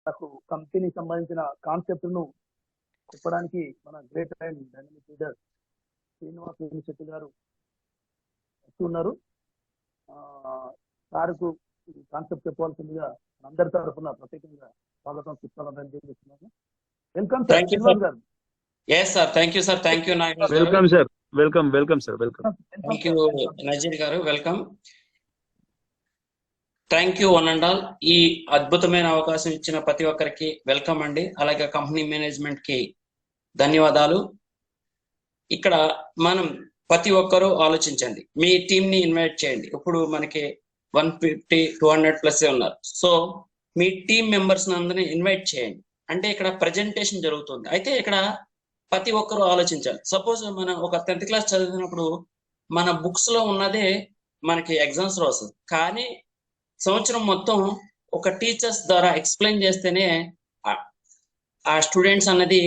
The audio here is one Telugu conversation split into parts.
నాకు కంపెనీకి సంబంధించిన కాన్సెప్ట్ ను చెప్పడానికి మన great and dynamic leader Srinivas Shetty గారు వస్తున్నారు. సార్కు కాన్సెప్ట్ చెప్పవలసిందిగా అందరి తరఫున ప్రత్యేకంగా స్వాగతం చెప్పాలని తెలియజేస్తున్నాను. వెల్కమ్ సార్ శ్రీనివాస్ గారు. Yes sir, thank you sir, thank you Nayak. Welcome sir, welcome sir, welcome. Thank you Najir garu, welcome. Thank you one and all. ఈ అద్భుతమైన అవకాశం ఇచ్చిన ప్రతి ఒక్కరికి వెల్కమ్ అండి. అలాగే కంపెనీ మేనేజ్మెంట్ కి ధన్యవాదాలు. ఇక్కడ మనం ప్రతి ఒక్కరూ ఆలోచించండి, మీ టీం ని ఇన్వైట్ చేయండి. ఇప్పుడు మనకి 150-200+ ఉన్నారు. సో మీ టీం మెంబర్స్ అందరినీ ఇన్వైట్ చేయండి. అంటే ఇక్కడ ప్రజెంటేషన్ జరుగుతుంది. అయితే ఇక్కడ ప్రతి ఒక్కరూ ఆలోచించాలి. సపోజ్ మనం ఒక 10th క్లాస్ చదివినప్పుడు మన బుక్స్ లో ఉన్నదే మనకి ఎగ్జామ్స్ లో వస్తుంది. కానీ సంవత్సరం మొత్తం ఒక టీచర్స్ ద్వారా ఎక్స్ప్లెయిన్ చేస్తేనే ఆ స్టూడెంట్స్ అన్నది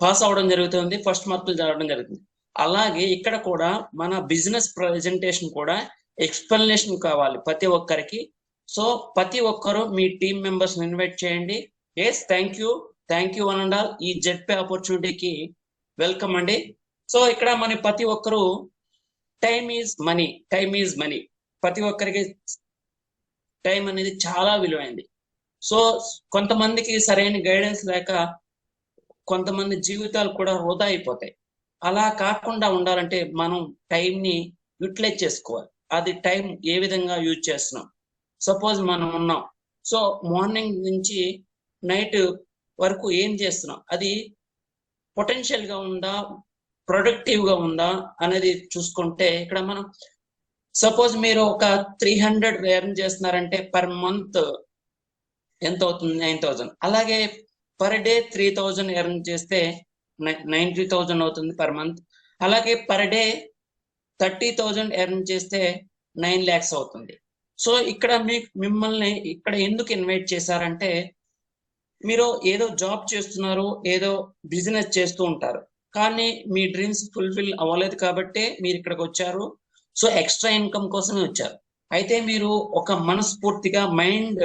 పాస్ అవడం జరుగుతుంది, ఫస్ట్ మార్కులు చదవడం జరుగుతుంది. అలాగే ఇక్కడ కూడా మన బిజినెస్ ప్రెజెంటేషన్ కూడా ఎక్స్ప్లెనేషన్ కావాలి ప్రతి ఒక్కరికి. సో ప్రతి ఒక్కరు మీ టీం మెంబర్స్ ఇన్వైట్ చేయండి. Yes, thank you one and all. ఈ జెడ్పే ఆపర్చునిటీకి వెల్కమ్ అండి. సో ఇక్కడ మన ప్రతి ఒక్కరు టైమ్ ఈజ్ మనీ. ప్రతి ఒక్కరికి టైం అనేది చాలా విలువైంది. సో కొంతమందికి సరైన గైడెన్స్ లేక కొంతమంది జీవితాలు కూడా వృధా అయిపోతాయి. అలా కాకుండా ఉండాలంటే మనం టైంని యూటిలైజ్ చేసుకోవాలి. అది టైం ఏ విధంగా యూజ్ చేస్తున్నాం. సపోజ్ మనం ఉన్నాం, సో మార్నింగ్ నుంచి నైట్ వరకు ఏం చేస్తున్నాం, అది పొటెన్షియల్ గా ఉందా, ప్రొడక్టివ్ గా ఉందా అనేది చూసుకుంటే ఇక్కడ మనం సపోజ్ మీరు ఒక 300 ఎర్న్ చేస్తున్నారంటే పర్ మంత్ ఎంత అవుతుంది? 9,000. అలాగే పర్ డే 3,000 ఎర్న్ చేస్తే 90,000 అవుతుంది పర్ మంత్. అలాగే పర్ డే 30,000 ఎర్న్ చేస్తే 9 lakhs అవుతుంది. సో ఇక్కడ మిమ్మల్ని ఇక్కడ ఎందుకు ఇన్వైట్ చేశారంటే, మీరు ఏదో జాబ్ చేస్తున్నారు, ఏదో బిజినెస్ చేస్తూ ఉంటారు, కానీ మీ డ్రీమ్స్ ఫుల్ఫిల్ అవ్వలేదు కాబట్టి మీరు ఇక్కడికి వచ్చారు. సో ఎక్స్ట్రా ఇన్కమ్ కోసమే వచ్చారు. అయితే మీరు ఒక మనస్ఫూర్తిగా మైండ్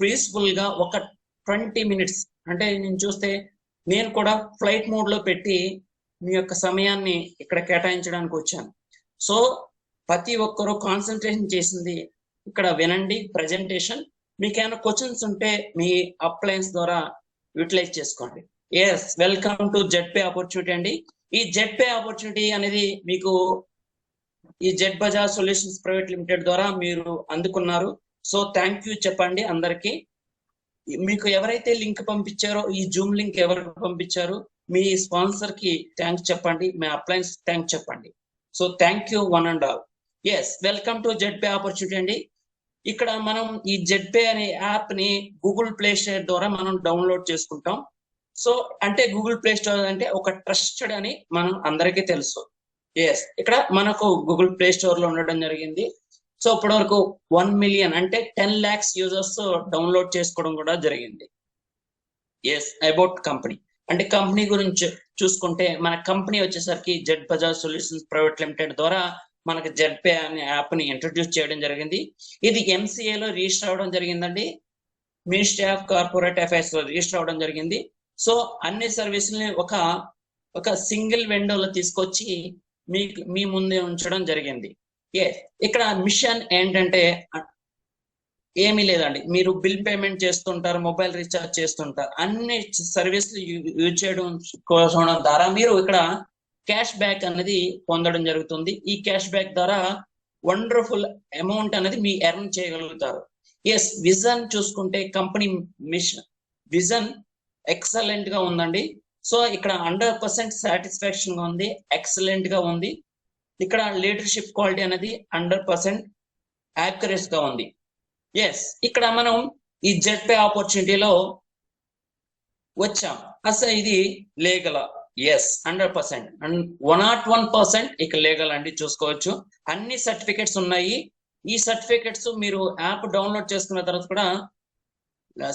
పీస్ఫుల్ గా ఒక 20 minutes, అంటే నేను చూస్తే నేను కూడా ఫ్లైట్ మోడ్ లో పెట్టి మీ యొక్క సమయాన్ని ఇక్కడ కేటాయించడానికి వచ్చాను. సో ప్రతి ఒక్కరూ కాన్సన్ట్రేషన్ చేసింది ఇక్కడ వినండి ప్రజెంటేషన్. మీకు ఏమైనా క్వశ్చన్స్ ఉంటే మీ అప్లయన్స్ ద్వారా యూటిలైజ్ చేసుకోండి. Yes, welcome to Zpay opportunity అండి. ఈ జెడ్పే ఆపర్చునిటీ అనేది మీకు ఈ Z Bajaj solutions private limited ద్వారా మీరు అందుకున్నారు. సో థ్యాంక్ యూ చెప్పండి అందరికి. మీకు ఎవరైతే లింక్ పంపించారో, ఈ జూమ్ లింక్ ఎవరికి పంపించారో మీ స్పాన్సర్ కి థ్యాంక్స్ చెప్పండి, మీ అప్లయన్స్ థ్యాంక్స్ చెప్పండి. So thank you one and all. Yes, welcome to Zpay opportunity అండి. ఇక్కడ మనం ఈ జెడ్పే అనే యాప్ ని గూగుల్ ప్లే స్టోర్ ద్వారా మనం డౌన్లోడ్ చేసుకుంటాం. సో అంటే గూగుల్ ప్లే స్టోర్ అంటే ఒక ట్రస్టెడ్ అని మనం అందరికీ తెలుసు. ఎస్, ఇక్కడ మనకు గూగుల్ ప్లే స్టోర్ లో ఉండడం జరిగింది. సో ఇప్పటి వరకు 1 million అంటే 10 lakhs యూజర్స్ డౌన్లోడ్ చేసుకోవడం కూడా జరిగింది. ఎస్, అబౌట్ కంపెనీ అంటే కంపెనీ గురించి చూసుకుంటే మన కంపెనీ వచ్చేసరికి Z Bajaj solutions private limited ద్వారా మనకి జెడ్పే అనే యాప్ ని ఇంట్రడ్యూస్ చేయడం జరిగింది. ఇది MCA లో రిజిస్టర్ అవడం జరిగిందండి. మినిస్ట్రీ ఆఫ్ కార్పొరేట్ అఫైర్స్ లో రిజిస్టర్ అవడం జరిగింది. సో అన్ని సర్వీసులని ఒక సింగిల్ విండోలో తీసుకొచ్చి మీ ముందే ఉంచడం జరిగింది. ఇక్కడ మిషన్ ఏంటంటే ఏమీ లేదండి, మీరు బిల్ పేమెంట్ చేస్తుంటారు, మొబైల్ రీఛార్జ్ చేస్తుంటారు, అన్ని సర్వీసులు యూజ్ చేయడం కోసం ద్వారా మీరు ఇక్కడ క్యాష్ బ్యాక్ అనేది పొందడం జరుగుతుంది. ఈ క్యాష్ బ్యాక్ ద్వారా వండర్ఫుల్ అమౌంట్ అనేది మీ ఎర్న్ చేయగలుగుతారు. ఎస్, విజన్ చూసుకుంటే కంపెనీ మిషన్ విజన్ ఎక్సలెంట్ గా ఉందండి. సో ఇక్కడ 100% సాటిస్ఫాక్షన్ గా ఉంది, ఎక్సలెంట్ గా ఉంది. ఇక్కడ లీడర్షిప్ క్వాలిటీ అనేది 100% యాక్యురేట్ గా ఉంది. ఎస్, ఇక్కడ మనం ఈ జెడ్పే ఆపర్చునిటీలో వచ్చాం. అసలు ఇది లీగల్? ఎస్, 100% అండ్ 101% ఇక లీగల్ అండి. చూసుకోవచ్చు అన్ని సర్టిఫికెట్స్ ఉన్నాయి. ఈ సర్టిఫికెట్స్ మీరు యాప్ డౌన్లోడ్ చేసుకున్న తర్వాత కూడా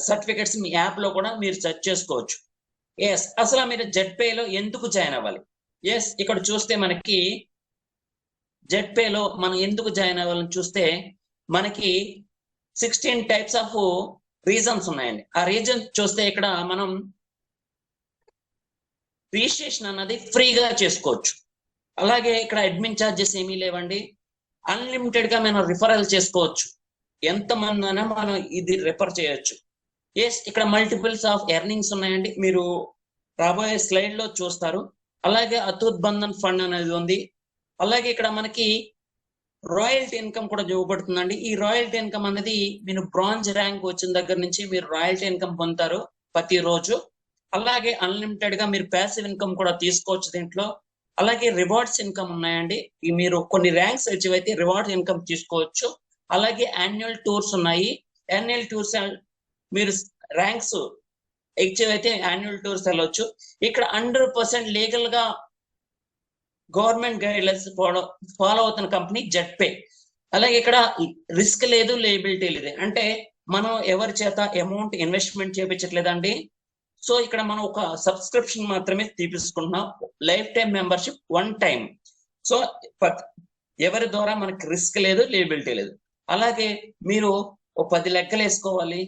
సర్టిఫికెట్స్ మీ యాప్ లో కూడా మీరు సెర్చ్ చేసుకోవచ్చు. ఎస్, అసలు మీరు జెడ్పేలో ఎందుకు జాయిన్ అవ్వాలి? ఎస్, ఇక్కడ చూస్తే మనకి జెడ్పేలో మనం ఎందుకు జాయిన్ అవ్వాలని చూస్తే మనకి 16 types ఆఫ్ రీజన్స్ ఉన్నాయండి. ఆ రీజన్ చూస్తే ఇక్కడ మనం రిజిస్ట్రేషన్ అన్నది ఫ్రీగా చేసుకోవచ్చు. అలాగే ఇక్కడ అడ్మిన్ ఛార్జెస్ ఏమీ లేవండి. అన్లిమిటెడ్ గా మనం రిఫరల్ చేసుకోవచ్చు. ఎంతమంది అయినా మనం ఇది రిఫర్ చేయొచ్చు. ఎస్, ఇక్కడ మల్టిపుల్స్ ఆఫ్ ఎర్నింగ్స్ ఉన్నాయండి, మీరు రాబోయే స్లైడ్ లో చూస్తారు. అలాగే అతూత్ బంధన్ ఫండ్ అనేది ఉంది. అలాగే ఇక్కడ మనకి రాయల్టీ ఇన్కమ్ కూడా చూపబడుతుందండి. ఈ రాయల్టీ ఇన్కమ్ అనేది మీరు బ్రాంజ్ ర్యాంక్ వచ్చిన దగ్గర నుంచి మీరు రాయల్టీ ఇన్కమ్ పొందుతారు ప్రతి రోజు. అలాగే అన్లిమిటెడ్ గా మీరు ప్యాసివ్ ఇన్కమ్ కూడా తీసుకోవచ్చు దీంట్లో. అలాగే రివార్డ్స్ ఇన్కమ్ ఉన్నాయండి, మీరు కొన్ని ర్యాంక్స్ అచీవ్ అయితే రివార్డ్ ఇన్కమ్ తీసుకోవచ్చు. అలాగే యాన్యువల్ టూర్స్ ఉన్నాయి. యాన్యువల్ టూర్స్ మీరు ర్యాంక్స్ అచీవ్ అయితే యాన్యువల్ టూర్స్ వెళ్ళొచ్చు. ఇక్కడ 100% లీగల్ గా గవర్నమెంట్ గైడ్ లైన్స్ ఫాలో అవుతున్న కంపెనీ జెట్పే. అలాగే ఇక్కడ రిస్క్ లేదు, లేబిలిటీ లేదు. అంటే మనం ఎవరి చేత అమౌంట్ ఇన్వెస్ట్మెంట్ చేయించట్లేదండి. సో ఇక్కడ మనం ఒక సబ్స్క్రిప్షన్ మాత్రమే తీసుకుంటున్నాం, life time membership 1 time. So ఎవరి ద్వారా మనకి రిస్క్ లేదు, లేబిలిటీ లేదు. అలాగే మీరు ఒక 10 లెక్కలు వేసుకోవాలి,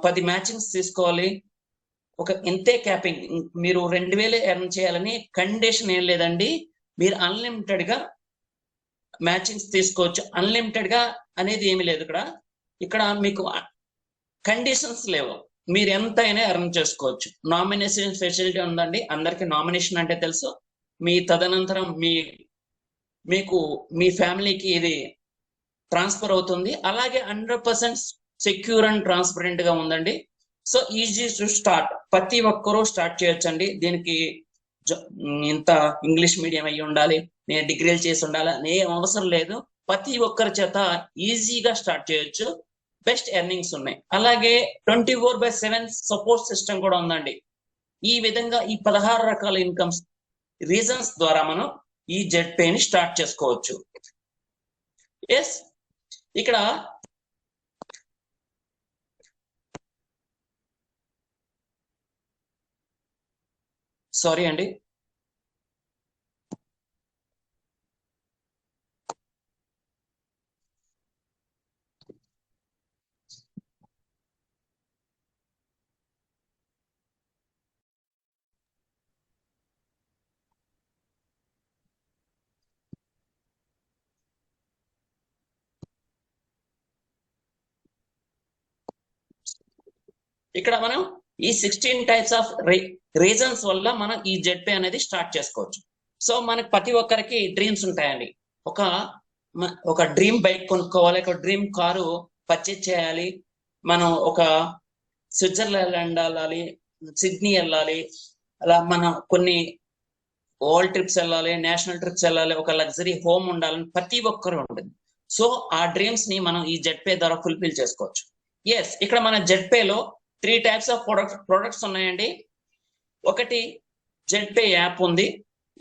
10 మ్యాచింగ్స్ తీసుకోవాలి, ఒక ఇంతే క్యాపింగ్, మీరు 2000 ఎర్న్ చేయాలని కండిషన్ ఏం లేదండి. మీరు అన్లిమిటెడ్ గా మ్యాచింగ్స్ తీసుకోవచ్చు. అన్లిమిటెడ్ గా అనేది ఏమి లేదు. ఇక్కడ మీకు కండిషన్స్ లేవు, మీరు ఎంత అయినా ఎర్న్ చేసుకోవచ్చు. నామినేషన్ ఫెసిలిటీ ఉందండి, అందరికి నామినేషన్ అంటే తెలుసు. మీ తదనంతరం మీకు మీ ఫ్యామిలీకి ఇది ట్రాన్స్ఫర్ అవుతుంది. అలాగే 100% సెక్యూర్ అండ్ ట్రాన్స్పరెంట్ గా ఉందండి. సో ఈజీ టు స్టార్ట్, ప్రతి ఒక్కరూ స్టార్ట్ చేయొచ్చండి. దీనికి ఇంత ఇంగ్లీష్ మీడియం అయ్యి ఉండాలి, నేను డిగ్రీలు చేసి ఉండాలి అనే అవసరం లేదు. ప్రతి ఒక్కరి చేత ఈజీగా స్టార్ట్ చేయొచ్చు. బెస్ట్ ఎర్నింగ్స్ ఉన్నాయి. అలాగే 24/7 సపోర్ట్ సిస్టమ్ కూడా ఉందండి. ఈ విధంగా ఈ 16 రకాల ఇన్కమ్స్ రీజన్స్ ద్వారా మనం ఈ జెట్పే ని స్టార్ట్ చేసుకోవచ్చు. ఎస్, ఇక్కడ సారీ అండి, ఇక్కడ మనం ఈ 16 టైప్స్ ఆఫ్ రీజన్స్ వల్ల మనం ఈ జెట్పే అనేది స్టార్ట్ చేసుకోవచ్చు. సో మనకి ప్రతి ఒక్కరికి డ్రీమ్స్ ఉంటాయండి. ఒక డ్రీమ్ బైక్ కొనుక్కోవాలి, ఒక డ్రీమ్ కారు పర్చేజ్ చేయాలి, మనం ఒక స్విట్జర్లాండ్ వెళ్ళాలి, సిడ్నీ వెళ్ళాలి, అలా మనం కొన్ని వరల్డ్ ట్రిప్స్ వెళ్ళాలి, నేషనల్ ట్రిప్స్ వెళ్ళాలి, ఒక లగ్జరీ హోమ్ ఉండాలని ప్రతి ఒక్కరు ఉంటుంది. సో ఆ డ్రీమ్స్ ని మనం ఈ జెట్పే ద్వారా ఫుల్ఫిల్ చేసుకోవచ్చు. ఎస్, ఇక్కడ మన జెట్పేలో 3 టైప్స్ ఆఫ్ ప్రొడక్ట్స్ ఉన్నాయండి. ఒకటి జెట్పే యాప్ ఉంది,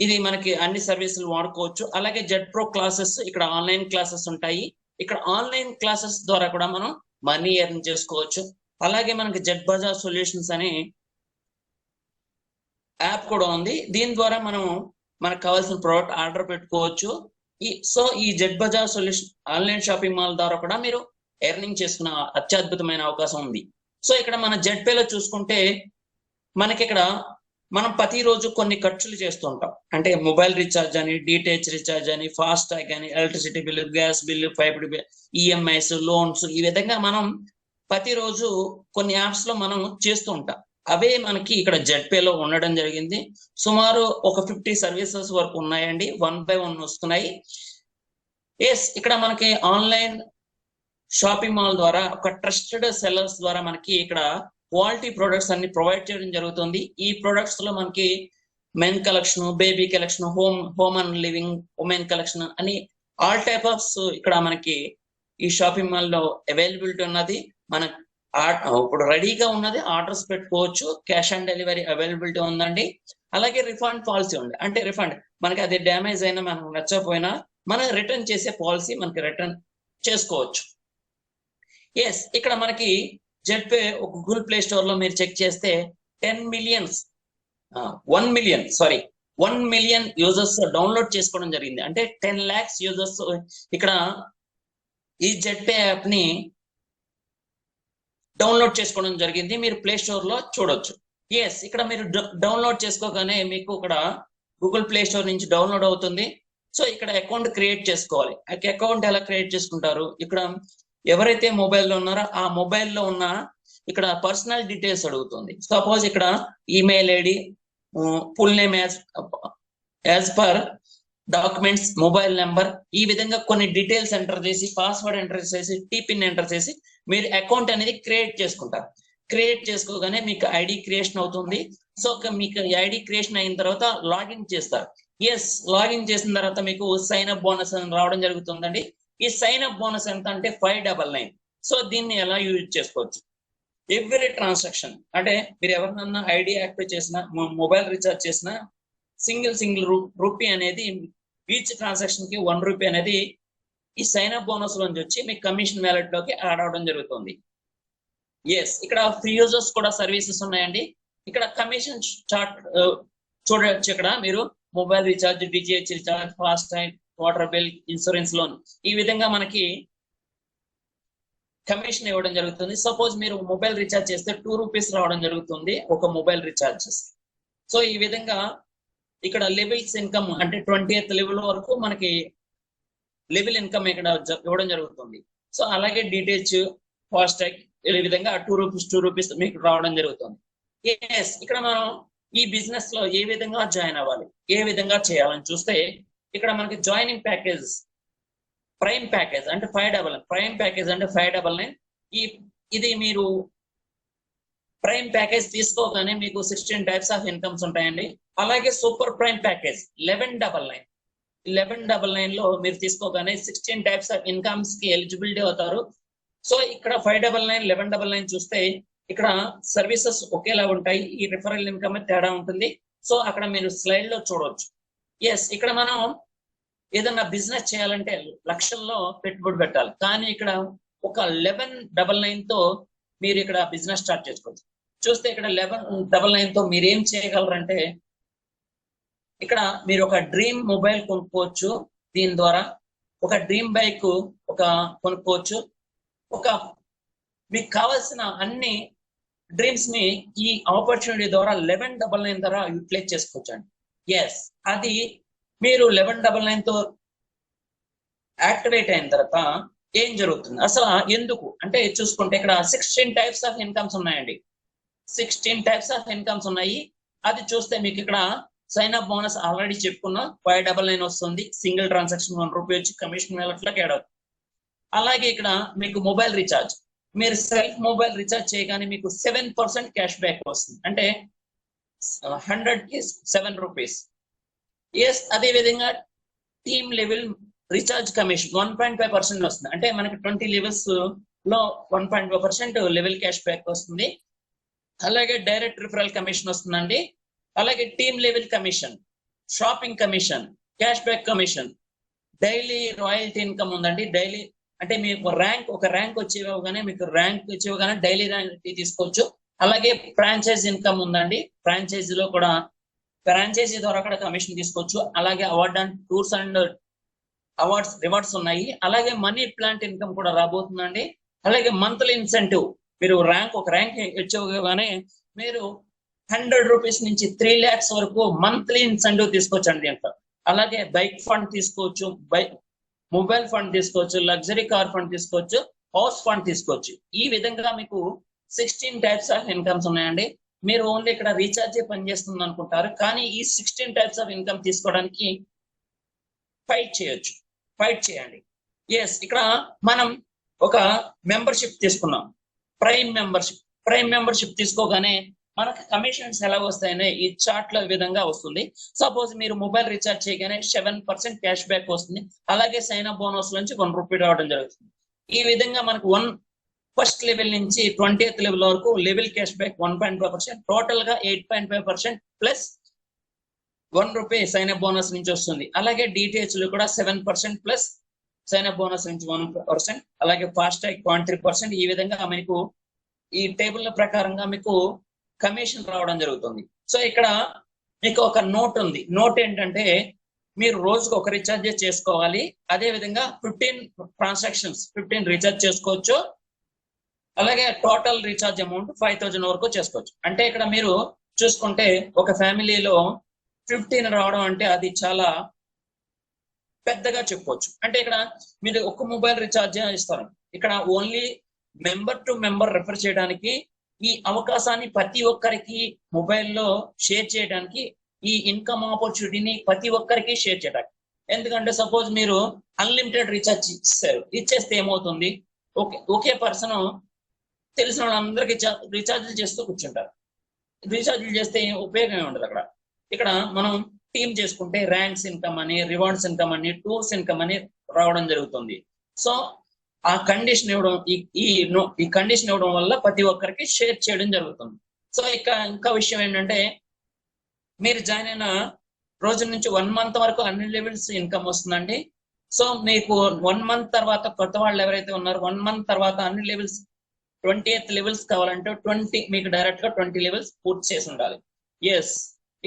ఇది మనకి అన్ని సర్వీసులు వాడుకోవచ్చు. అలాగే జెట్ ప్రో క్లాసెస్, ఇక్కడ ఆన్లైన్ క్లాసెస్ ఉంటాయి. ఇక్కడ ఆన్లైన్ క్లాసెస్ ద్వారా కూడా మనం మనీ ఎర్న్ చేసుకోవచ్చు. అలాగే మనకి జెట్ బజార్ సొల్యూషన్స్ అని యాప్ కూడా ఉంది, దీని ద్వారా మనం మనకు కావాల్సిన ప్రోడక్ట్ ఆర్డర్ పెట్టుకోవచ్చు. ఈ Z Bazaar solution online shopping mall ద్వారా కూడా మీరు ఎర్నింగ్ చేసుకున్న అత్యద్భుతమైన అవకాశం ఉంది. సో ఇక్కడ మన జెట్పేలో చూసుకుంటే మనకి ఇక్కడ మనం ప్రతిరోజు కొన్ని ఖర్చులు చేస్తూ ఉంటాం. అంటే మొబైల్ రీఛార్జ్ అని, డిటిహెచ్ రీఛార్జ్ అని, ఫాస్ట్ ట్యాగ్ అని, electricity bill, gas bill, pipe EMIs, loans, ఈ విధంగా మనం ప్రతిరోజు కొన్ని యాప్స్ లో మనం చేస్తూ ఉంటాం. అవే మనకి ఇక్కడ జెట్పేలో ఉండడం జరిగింది. సుమారు ఒక 50 సర్వీసెస్ వరకు ఉన్నాయండి, 1 by 1 వస్తున్నాయి. ఎస్, ఇక్కడ మనకి ఆన్లైన్ షాపింగ్ మాల్ ద్వారా ఒక ట్రస్టెడ్ సెల్లర్స్ ద్వారా మనకి ఇక్కడ క్వాలిటీ ప్రొడక్ట్స్ అన్ని ప్రొవైడ్ చేయడం జరుగుతుంది. ఈ ప్రొడక్ట్స్ లో మనకి men collection, baby collection, home and living, women collection అని ఆల్ టైప్ ఆఫ్ ఇక్కడ మనకి ఈ షాపింగ్ మాల్ లో అవైలబిలిటీ ఉన్నది. మన ఇప్పుడు రెడీగా ఉన్నది, ఆర్డర్స్ పెట్టుకోవచ్చు. క్యాష్ ఆన్ డెలివరీ అవైలబిలిటీ ఉందండి. అలాగే రిఫండ్ పాలసీ ఉంది, అంటే రిఫండ్ మనకి అది డ్యామేజ్ అయినా మనకు నచ్చకపోయినా మనం రిటర్న్ చేసే పాలసీ మనకి రిటర్న్ చేసుకోవచ్చు. ఎస్, ఇక్కడ మనకి జెట్పే ఒక గూగుల్ ప్లే స్టోర్ లో మీరు చెక్ చేస్తే 1 మిలియన్ యూజర్స్ డౌన్లోడ్ చేసుకోవడం జరిగింది. అంటే 10 lakhs యూజర్స్ ఇక్కడ ఈ జెట్పే యాప్ ని డౌన్లోడ్ చేసుకోవడం జరిగింది. మీరు ప్లే స్టోర్ లో చూడొచ్చు. ఎస్, ఇక్కడ మీరు డౌన్లోడ్ చేసుకోగానే మీకు ఇక్కడ గూగుల్ ప్లే స్టోర్ నుంచి డౌన్లోడ్ అవుతుంది. సో ఇక్కడ అకౌంట్ క్రియేట్ చేసుకోవాలి. అకౌంట్ ఎలా క్రియేట్ చేసుకుంటారు? ఇక్కడ ఎవరైతే మొబైల్లో ఉన్నారో ఆ మొబైల్లో ఉన్న ఇక్కడ పర్సనల్ డీటెయిల్స్ అడుగుతుంది. సపోజ్ ఇక్కడ email ID, full name as per documents, mobile number, ఈ విధంగా కొన్ని డీటెయిల్స్ ఎంటర్ చేసి, పాస్వర్డ్ ఎంటర్ చేసి, టీపిన్ ఎంటర్ చేసి మీరు అకౌంట్ అనేది క్రియేట్ చేసుకుంటారు. క్రియేట్ చేసుకోగానే మీకు ఐడి క్రియేషన్ అవుతుంది. సో మీకు ఐడి క్రియేషన్ అయిన తర్వాత లాగిన్ చేస్తారు. ఎస్, లాగిన్ చేసిన తర్వాత మీకు సైన్ అప్ బోనస్ అని రావడం జరుగుతుందండి. ఈ సైన్ అప్ బోనస్ ఎంత అంటే 599. సో దీన్ని ఎలా యూజ్ చేసుకోవచ్చు? ఎవ్రీ ట్రాన్సాక్షన్ అంటే మీరు ఎవరినన్నా ఐడి యాక్టివ్ చేసినా, మొబైల్ రీఛార్జ్ చేసినా సింగిల్ రూపీ అనేది ఈచ్ ట్రాన్సాక్షన్ కి 1 రూపీ అనేది ఈ సైన్ అప్ బోనస్ లోంచి వచ్చి మీకు కమిషన్ వ్యాలెట్ లోకి యాడ్ అవడం జరుగుతుంది. ఎస్, ఇక్కడ ఫ్రీ యూజర్స్ కూడా సర్వీసెస్ ఉన్నాయండి. ఇక్కడ కమిషన్ చార్ట్ చూడవచ్చు. ఇక్కడ మీరు mobile recharge, DTH recharge, fast time, water bill, insurance loan, ఈ విధంగా మనకి కమిషన్ ఇవ్వడం జరుగుతుంది. సపోజ్ మీరు మొబైల్ రీఛార్జ్ చేస్తే 2 రూపీస్ రావడం జరుగుతుంది ఒక మొబైల్ రీఛార్జ్. సో ఈ విధంగా ఇక్కడ లెవెల్స్ ఇన్కమ్ అంటే 20th లెవెల్ వరకు మనకి లెవెల్ ఇన్కమ్ ఇక్కడ ఇవ్వడం జరుగుతుంది. సో అలాగే డిటిహెచ్, ఫాస్ట్ ట్యాగ్, ఈ విధంగా 2 రూపీస్ మీకు రావడం జరుగుతుంది. ఎస్, ఇక్కడ మనం ఈ బిజినెస్ లో ఏ విధంగా జాయిన్ అవ్వాలి, ఏ విధంగా చేయాలని చూస్తే ఇక్కడ మనకి జాయినింగ్ ప్యాకేజ్, ప్రైమ్ ప్యాకేజ్ అంటే 599, ప్రైమ్ ప్యాకేజ్ అంటే 599. ఇది మీరు ప్రైమ్ ప్యాకేజ్ తీసుకోగానే మీకు 16 టైప్స్ ఆఫ్ ఇన్కమ్స్ ఉంటాయండి. అలాగే సూపర్ ప్రైమ్ ప్యాకేజ్ 1199. 1199 లో మీరు తీసుకోగానే 16 టైప్స్ ఆఫ్ ఇన్కమ్స్ కి ఎలిజిబిలిటీ అవుతారు. సో ఇక్కడ 599, 1199 చూస్తే ఇక్కడ సర్వీసెస్ ఒకేలా ఉంటాయి. ఈ రిఫరల్ ఇన్కమ్ తేడా ఉంటుంది. సో అక్కడ మీరు స్లైడ్ లో చూడవచ్చు. ఎస్, ఇక్కడ మనం ఏదన్నా బిజినెస్ చేయాలంటే లక్షల్లో పెట్టుబడి పెట్టాలి. కానీ ఇక్కడ ఒక 1199 తో మీరు ఇక్కడ బిజినెస్ స్టార్ట్ చేసుకోవచ్చు. చూస్తే ఇక్కడ 1199 తో మీరు ఏం చేయగలరంటే ఇక్కడ మీరు ఒక డ్రీమ్ మొబైల్ కొనుక్కోవచ్చు. దీని ద్వారా ఒక డ్రీమ్ బైక్ కొనుక్కోవచ్చు. మీకు కావాల్సిన అన్ని డ్రీమ్స్ ని ఈ ఆపర్చునిటీ ద్వారా 1199 ద్వారా యూటిలైజ్ చేసుకోవచ్చు అండి. ఎస్, అది మీరు 1199 తో యాక్టివేట్ అయిన తర్వాత ఏం జరుగుతుంది అసలు ఎందుకు అంటే చూసుకుంటే ఇక్కడ 16 టైప్స్ ఆఫ్ ఇన్కమ్స్ ఉన్నాయండి. 16 టైప్స్ ఆఫ్ ఇన్కమ్స్ ఉన్నాయి. అది చూస్తే మీకు ఇక్కడ సైన్ అప్ బోనస్ ఆల్రెడీ చెప్పుకున్నాం, 599 వస్తుంది. సింగిల్ ట్రాన్సాక్షన్ 1 రూపీ వచ్చి కమిషన్ వ్యాలెట్లోకి యాడ్ అవుతుంది. అలాగే ఇక్కడ మీకు మొబైల్ రీఛార్జ్, మీరు సెల్ఫ్ మొబైల్ రీఛార్జ్ చేయగానే మీకు 7% క్యాష్ బ్యాక్ వస్తుంది. అంటే 100 కి 7 రూపీస్. ఎస్, అదే విధంగా టీమ్ లెవెల్ రీఛార్జ్ కమిషన్ 1.5% వస్తుంది. అంటే మనకి 20 లెవెల్స్ లో 1.5% లెవెల్ క్యాష్ బ్యాక్ వస్తుంది. అలాగే డైరెక్ట్ రిఫరల్ కమిషన్ వస్తుందండి. అలాగే team level commission, shopping commission, cash back commission, daily royalty income ఉందండి. డైలీ అంటే మీకు ఒక ర్యాంక్ వచ్చేవగానే మీకు ర్యాంక్ వచ్చేవగానే డైలీ ర్యాంక్ తీసుకోవచ్చు. అలాగే ఫ్రాంచైజ్ ఇన్కమ్ ఉందండి. ఫ్రాంచైజీలో కూడా ఫ్రాంచైజీ ద్వారా కూడా కమిషన్ తీసుకోవచ్చు. అలాగే award and tours and rewards ఉన్నాయి. అలాగే మనీ ప్లాంట్ ఇన్కమ్ కూడా రాబోతుందండి. అలాగే మంత్లీ ఇన్సెంటివ్, మీరు ఒక ర్యాంక్ వచ్చేవగానే మీరు 100 రూపీస్ నుంచి 3 lakhs వరకు మంత్లీ ఇన్సెంటివ్ తీసుకోవచ్చు అండి దీంట్లో. అలాగే బైక్ ఫండ్ తీసుకోవచ్చు, మొబైల్ ఫండ్ తీసుకోవచ్చు, లగ్జరీ కార్ ఫండ్ తీసుకోవచ్చు, హౌస్ ఫండ్ తీసుకోవచ్చు. ఈ విధంగా మీకు 16 టైప్స్ ఆఫ్ ఇన్కమ్స్ ఉన్నాయండి. మీరు ఓన్లీ ఇక్కడ రీఛార్జ్ పనిచేస్తుంది అనుకుంటారు, కానీ ఈ 16 టైప్స్ ఆఫ్ ఇన్కమ్ తీసుకోవడానికి ఫైట్ చేయండి. ఎస్, ఇక్కడ మనం ఒక మెంబర్షిప్ తీసుకున్నాం, ప్రైమ్ మెంబర్షిప్ తీసుకోగానే మనకు కమిషన్స్ ఎలా వస్తాయనే ఈ చార్ట్ లో విధంగా వస్తుంది. సపోజ్ మీరు మొబైల్ రీఛార్జ్ చేయగానే 7% క్యాష్ బ్యాక్ వస్తుంది. అలాగే సైన్ అప్ బోనస్ నుంచి 1 రూపీ రావడం జరుగుతుంది. ఈ విధంగా మనకు ఫస్ట్ లెవెల్ నుంచి 20th లెవెల్ వరకు లెవెల్ క్యాష్ బ్యాక్ 1.5%, టోటల్ గా 8.5% plus 1 rupee sign up bonus నుంచి వస్తుంది. అలాగే డిటిహెచ్ లో కూడా 7% ప్లస్ సైన్ అప్ బోనస్ నుంచి 1%, అలాగే ఫాస్ట్ ట్యాగ్ 0.3%. ఈ విధంగా మీకు ఈ టేబుల్ ప్రకారంగా మీకు కమిషన్ రావడం జరుగుతుంది. సో ఇక్కడ మీకు ఒక నోట్ ఉంది. నోట్ ఏంటంటే మీరు రోజుకు ఒక రీఛార్జ్ చేసుకోవాలి. అదే విధంగా 15 ట్రాన్సాక్షన్స్ 15 రీఛార్జ్ చేసుకోవచ్చు. అలాగే టోటల్ రీఛార్జ్ అమౌంట్ 5000 వరకు చేసుకోవచ్చు. అంటే ఇక్కడ మీరు చూసుకుంటే ఒక ఫ్యామిలీలో 15 రావడం అంటే అది చాలా పెద్దగా చెప్పుకోవచ్చు. అంటే ఇక్కడ మీరు ఒక్క మొబైల్ రీఛార్జ్ ఇస్తారు. ఇక్కడ only member to member refer చేయడానికి ఈ అవకాశాన్ని ప్రతి ఒక్కరికి మొబైల్లో షేర్ చేయడానికి, ఈ ఇన్కమ్ ఆపర్చునిటీని ప్రతి ఒక్కరికి షేర్ చేయడానికి. ఎందుకంటే సపోజ్ మీరు అన్లిమిటెడ్ రీఛార్జ్ ఇచ్చేస్తే ఏమవుతుంది, ఒకే పర్సన్ తెలిసిన వాళ్ళందరికీ రీఛార్జ్లు చేస్తూ కూర్చుంటారు. రీఛార్జ్లు చేస్తే ఉపయోగం ఉండదు. ఇక్కడ మనం టీమ్ చేసుకుంటే ర్యాంక్స్ ఇన్కమ్ అని, రివార్డ్స్ ఇన్కమ్ అని, టూర్స్ ఇన్కమ్ అని రావడం జరుగుతుంది. సో ఆ కండిషన్ ఇవ్వడం, ఈ కండిషన్ ఇవ్వడం వల్ల ప్రతి ఒక్కరికి షేర్ చేయడం జరుగుతుంది. సో ఇంకా విషయం ఏంటంటే, మీరు జాయిన్ అయిన రోజు నుంచి 1 మంత్ వరకు అన్ని లెవెల్స్ ఇన్కమ్ వస్తుందండి. సో మీకు 1 మంత్ తర్వాత కొత్త వాళ్ళు ఎవరైతే ఉన్నారో 1 మంత్ తర్వాత అన్ని లెవెల్స్ 28th లెవెల్స్ కావాలంటే 20 మీకు డైరెక్ట్ గా 20 లెవెల్స్ పూర్తి చేసి ఉండాలి. ఎస్,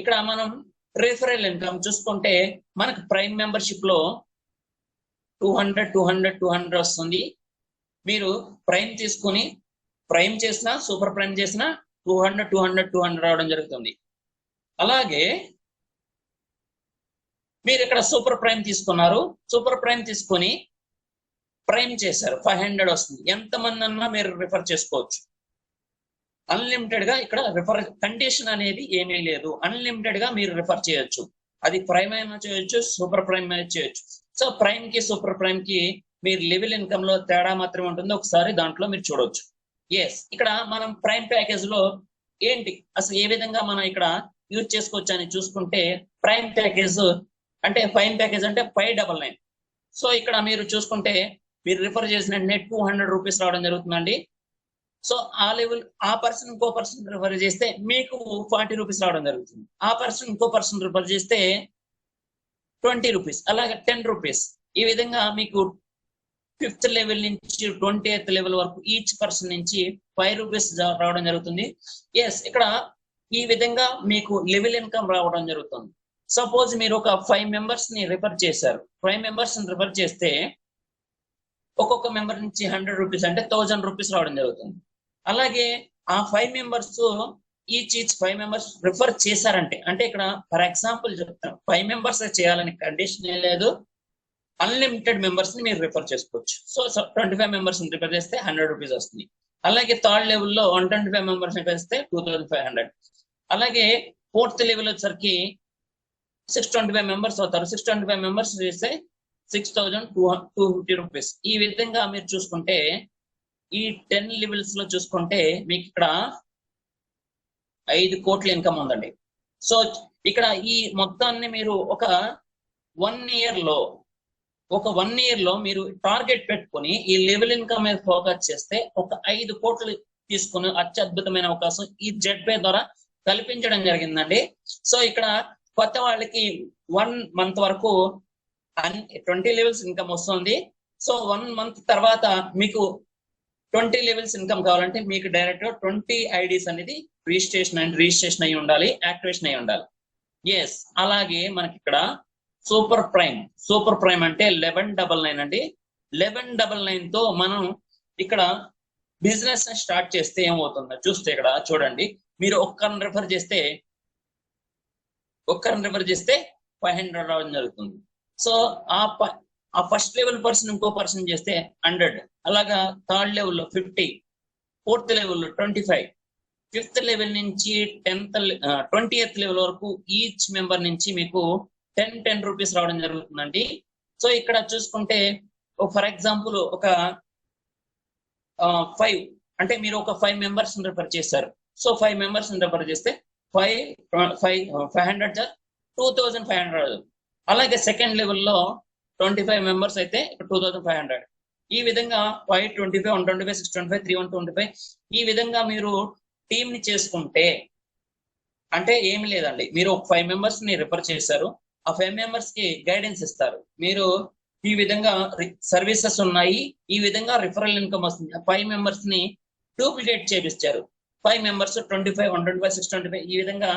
ఇక్కడ మనం రిఫరల్ ఇన్కమ్ చూసుకుంటే మనకు ప్రైమ్ మెంబర్షిప్ లో 200 వస్తుంది. మీరు ప్రైమ్ తీసుకుని ప్రైమ్ చేసినా సూపర్ ప్రైమ్ చేసినా 200 రావడం జరుగుతుంది. అలాగే మీరు ఇక్కడ సూపర్ ప్రైమ్ తీసుకున్నారు, సూపర్ ప్రైమ్ తీసుకొని ప్రైమ్ చేశారు, 500 వస్తుంది. ఎంతమంది అన్నా మీరు రిఫర్ చేసుకోవచ్చు. అన్లిమిటెడ్ గా ఇక్కడ రిఫర్ కండిషన్ అనేది ఏమీ లేదు. అన్లిమిటెడ్ గా మీరు రిఫర్ చేయొచ్చు. అది ప్రైమ్ అయినా చేయొచ్చు, సూపర్ ప్రైమ్ అయినా చేయొచ్చు. సో ప్రైమ్ కి సూపర్ ప్రైమ్ కి మీరు లెవెల్ ఇన్కమ్ లో తేడా మాత్రమే ఉంటుంది. ఒకసారి దాంట్లో మీరు చూడవచ్చు. ఎస్, ఇక్కడ మనం ప్రైమ్ ప్యాకేజ్ లో ఏంటి అసలు ఏ విధంగా మనం ఇక్కడ యూజ్ చేసుకోవచ్చు అని చూసుకుంటే, ప్రైమ్ ప్యాకేజ్ అంటే 599. సో ఇక్కడ మీరు చూసుకుంటే మీరు రిఫర్ చేసిన నెట్ 200 రూపీస్ రావడం జరుగుతుందండి. సో ఆ లెవెల్ ఆ పర్సన్ ఇంకో పర్సన్ రిఫర్ చేస్తే మీకు 40 రూపీస్ రావడం జరుగుతుంది. ఆ పర్సన్ ఇంకో పర్సన్ రిఫర్ చేస్తే 20 రూపీస్, అలాగే 10 రూపీస్. ఈ విధంగా మీకు 5th లెవెల్ నుంచి 28th లెవెల్ వరకు ఈచ్ పర్సన్ నుంచి 5 రూపీస్ రావడం జరుగుతుంది. ఎస్, ఇక్కడ ఈ విధంగా మీకు లెవెల్ ఇన్కమ్ రావడం జరుగుతుంది. సపోజ్ మీరు ఒక 5 మెంబర్స్ ని రిఫర్ చేశారు. 5 మెంబర్స్ ని రిఫర్ చేస్తే ఒక్కొక్క మెంబర్ నుంచి 100 రూపీస్ అంటే 1000 రూపీస్ రావడం జరుగుతుంది. అలాగే ఆ 5 మెంబర్స్ ఈచ్ 5 మెంబర్స్ రిఫర్ చేశారంటే, అంటే ఇక్కడ ఫర్ ఎగ్జాంపుల్ చెప్తాను, 5 మెంబర్స్ చేయాలని కండిషన్ ఏం లేదు. అన్లిమిటెడ్ మెంబర్స్ ని మీరు రిఫర్ చేసుకోవచ్చు. సో 25 మెంబర్స్ ని రిఫర్ చేస్తే 100 రూపీస్ వస్తుంది. అలాగే 3rd లెవెల్లో 125 మెంబర్స్ ని రిఫర్ చేస్తే 2500. అలాగే 4th లెవెల్ వచ్చేసరికి 625 మెంబర్స్ అవుతారు. 625 మెంబర్స్ చేస్తే 6250 రూపీస్. ఈ విధంగా మీరు చూసుకుంటే ఈ 10 లెవెల్స్ లో చూసుకుంటే మీకు ఇక్కడ 5 కోట్ల ఇన్కమ్ ఉందండి. సో ఇక్కడ ఈ మొత్తాన్ని మీరు ఒక 1 ఇయర్ లో మీరు టార్గెట్ పెట్టుకుని ఈ లెవెల్ ఇన్కమ్ మీద ఫోకస్ చేస్తే ఒక 5 కోట్లు తీసుకుని అత్యద్భుతమైన అవకాశం ఈ జెడ్పే ద్వారా కల్పించడం జరిగిందండి. సో ఇక్కడ కొత్త వాళ్ళకి 1 మంత్ వరకు 20 లెవెల్స్ ఇన్కమ్ వస్తుంది. సో 1 మంత్ తర్వాత మీకు 20 లెవెల్స్ ఇన్కమ్ కావాలంటే మీకు డైరెక్ట్ గా 20 ఐడీస్ అనేది రిజిస్ట్రేషన్ అయి ఉండాలి, యాక్టివేషన్ అయి ఉండాలి. ఎస్, అలాగే మనకి ఇక్కడ సూపర్ ప్రైమ్ అంటే 1199 అండి. 1199 తో మనం ఇక్కడ బిజినెస్ స్టార్ట్ చేస్తే ఏమవుతుందో చూస్తే ఇక్కడ చూడండి. మీరు ఒక్కరిని రిఫర్ చేస్తే 500 రావడం జరుగుతుంది. సో ఆ ఫస్ట్ లెవెల్ పర్సన్ ఇంకో పర్సన్ చేస్తే 100, అలాగా 3rd లెవెల్లో 50, 4th లెవెల్లో 25, 5th లెవెల్ నుంచి 20th లెవెల్ వరకు ఈచ్ మెంబర్ నుంచి మీకు 10 రూపీస్ రావడం జరుగుతుందండి. సో ఇక్కడ చూసుకుంటే ఫర్ ఎగ్జాంపుల్ ఒక 5 అంటే మీరు ఒక 5 మెంబర్స్ రిఫర్ చేశారు. సో 5 మెంబర్స్ రిఫర్ చేస్తే 500 2500. అలాగే 2nd లెవెల్లో 25 మెంబర్స్ అయితే 2500. ఈ విధంగా 525, 125, 625, 3125 ఈ విధంగా మీరు టీమ్ ని చేసుకుంటే అంటే ఏమి లేదండి. మీరు ఒక 5 మెంబర్స్ ని రిఫర్ చేశారు. ఆ 5 మెంబర్స్ కి గైడెన్స్ ఇస్తారు. మీరు ఈ విధంగా సర్వీసెస్ ఉన్నాయి, ఈ విధంగా రిఫరల్ ఇన్కమ్ వస్తుంది. 5 మెంబర్స్ ని డూప్లికేట్ చేపిస్తారు. 5 మెంబర్స్ 25, 125, 625 ఈ విధంగా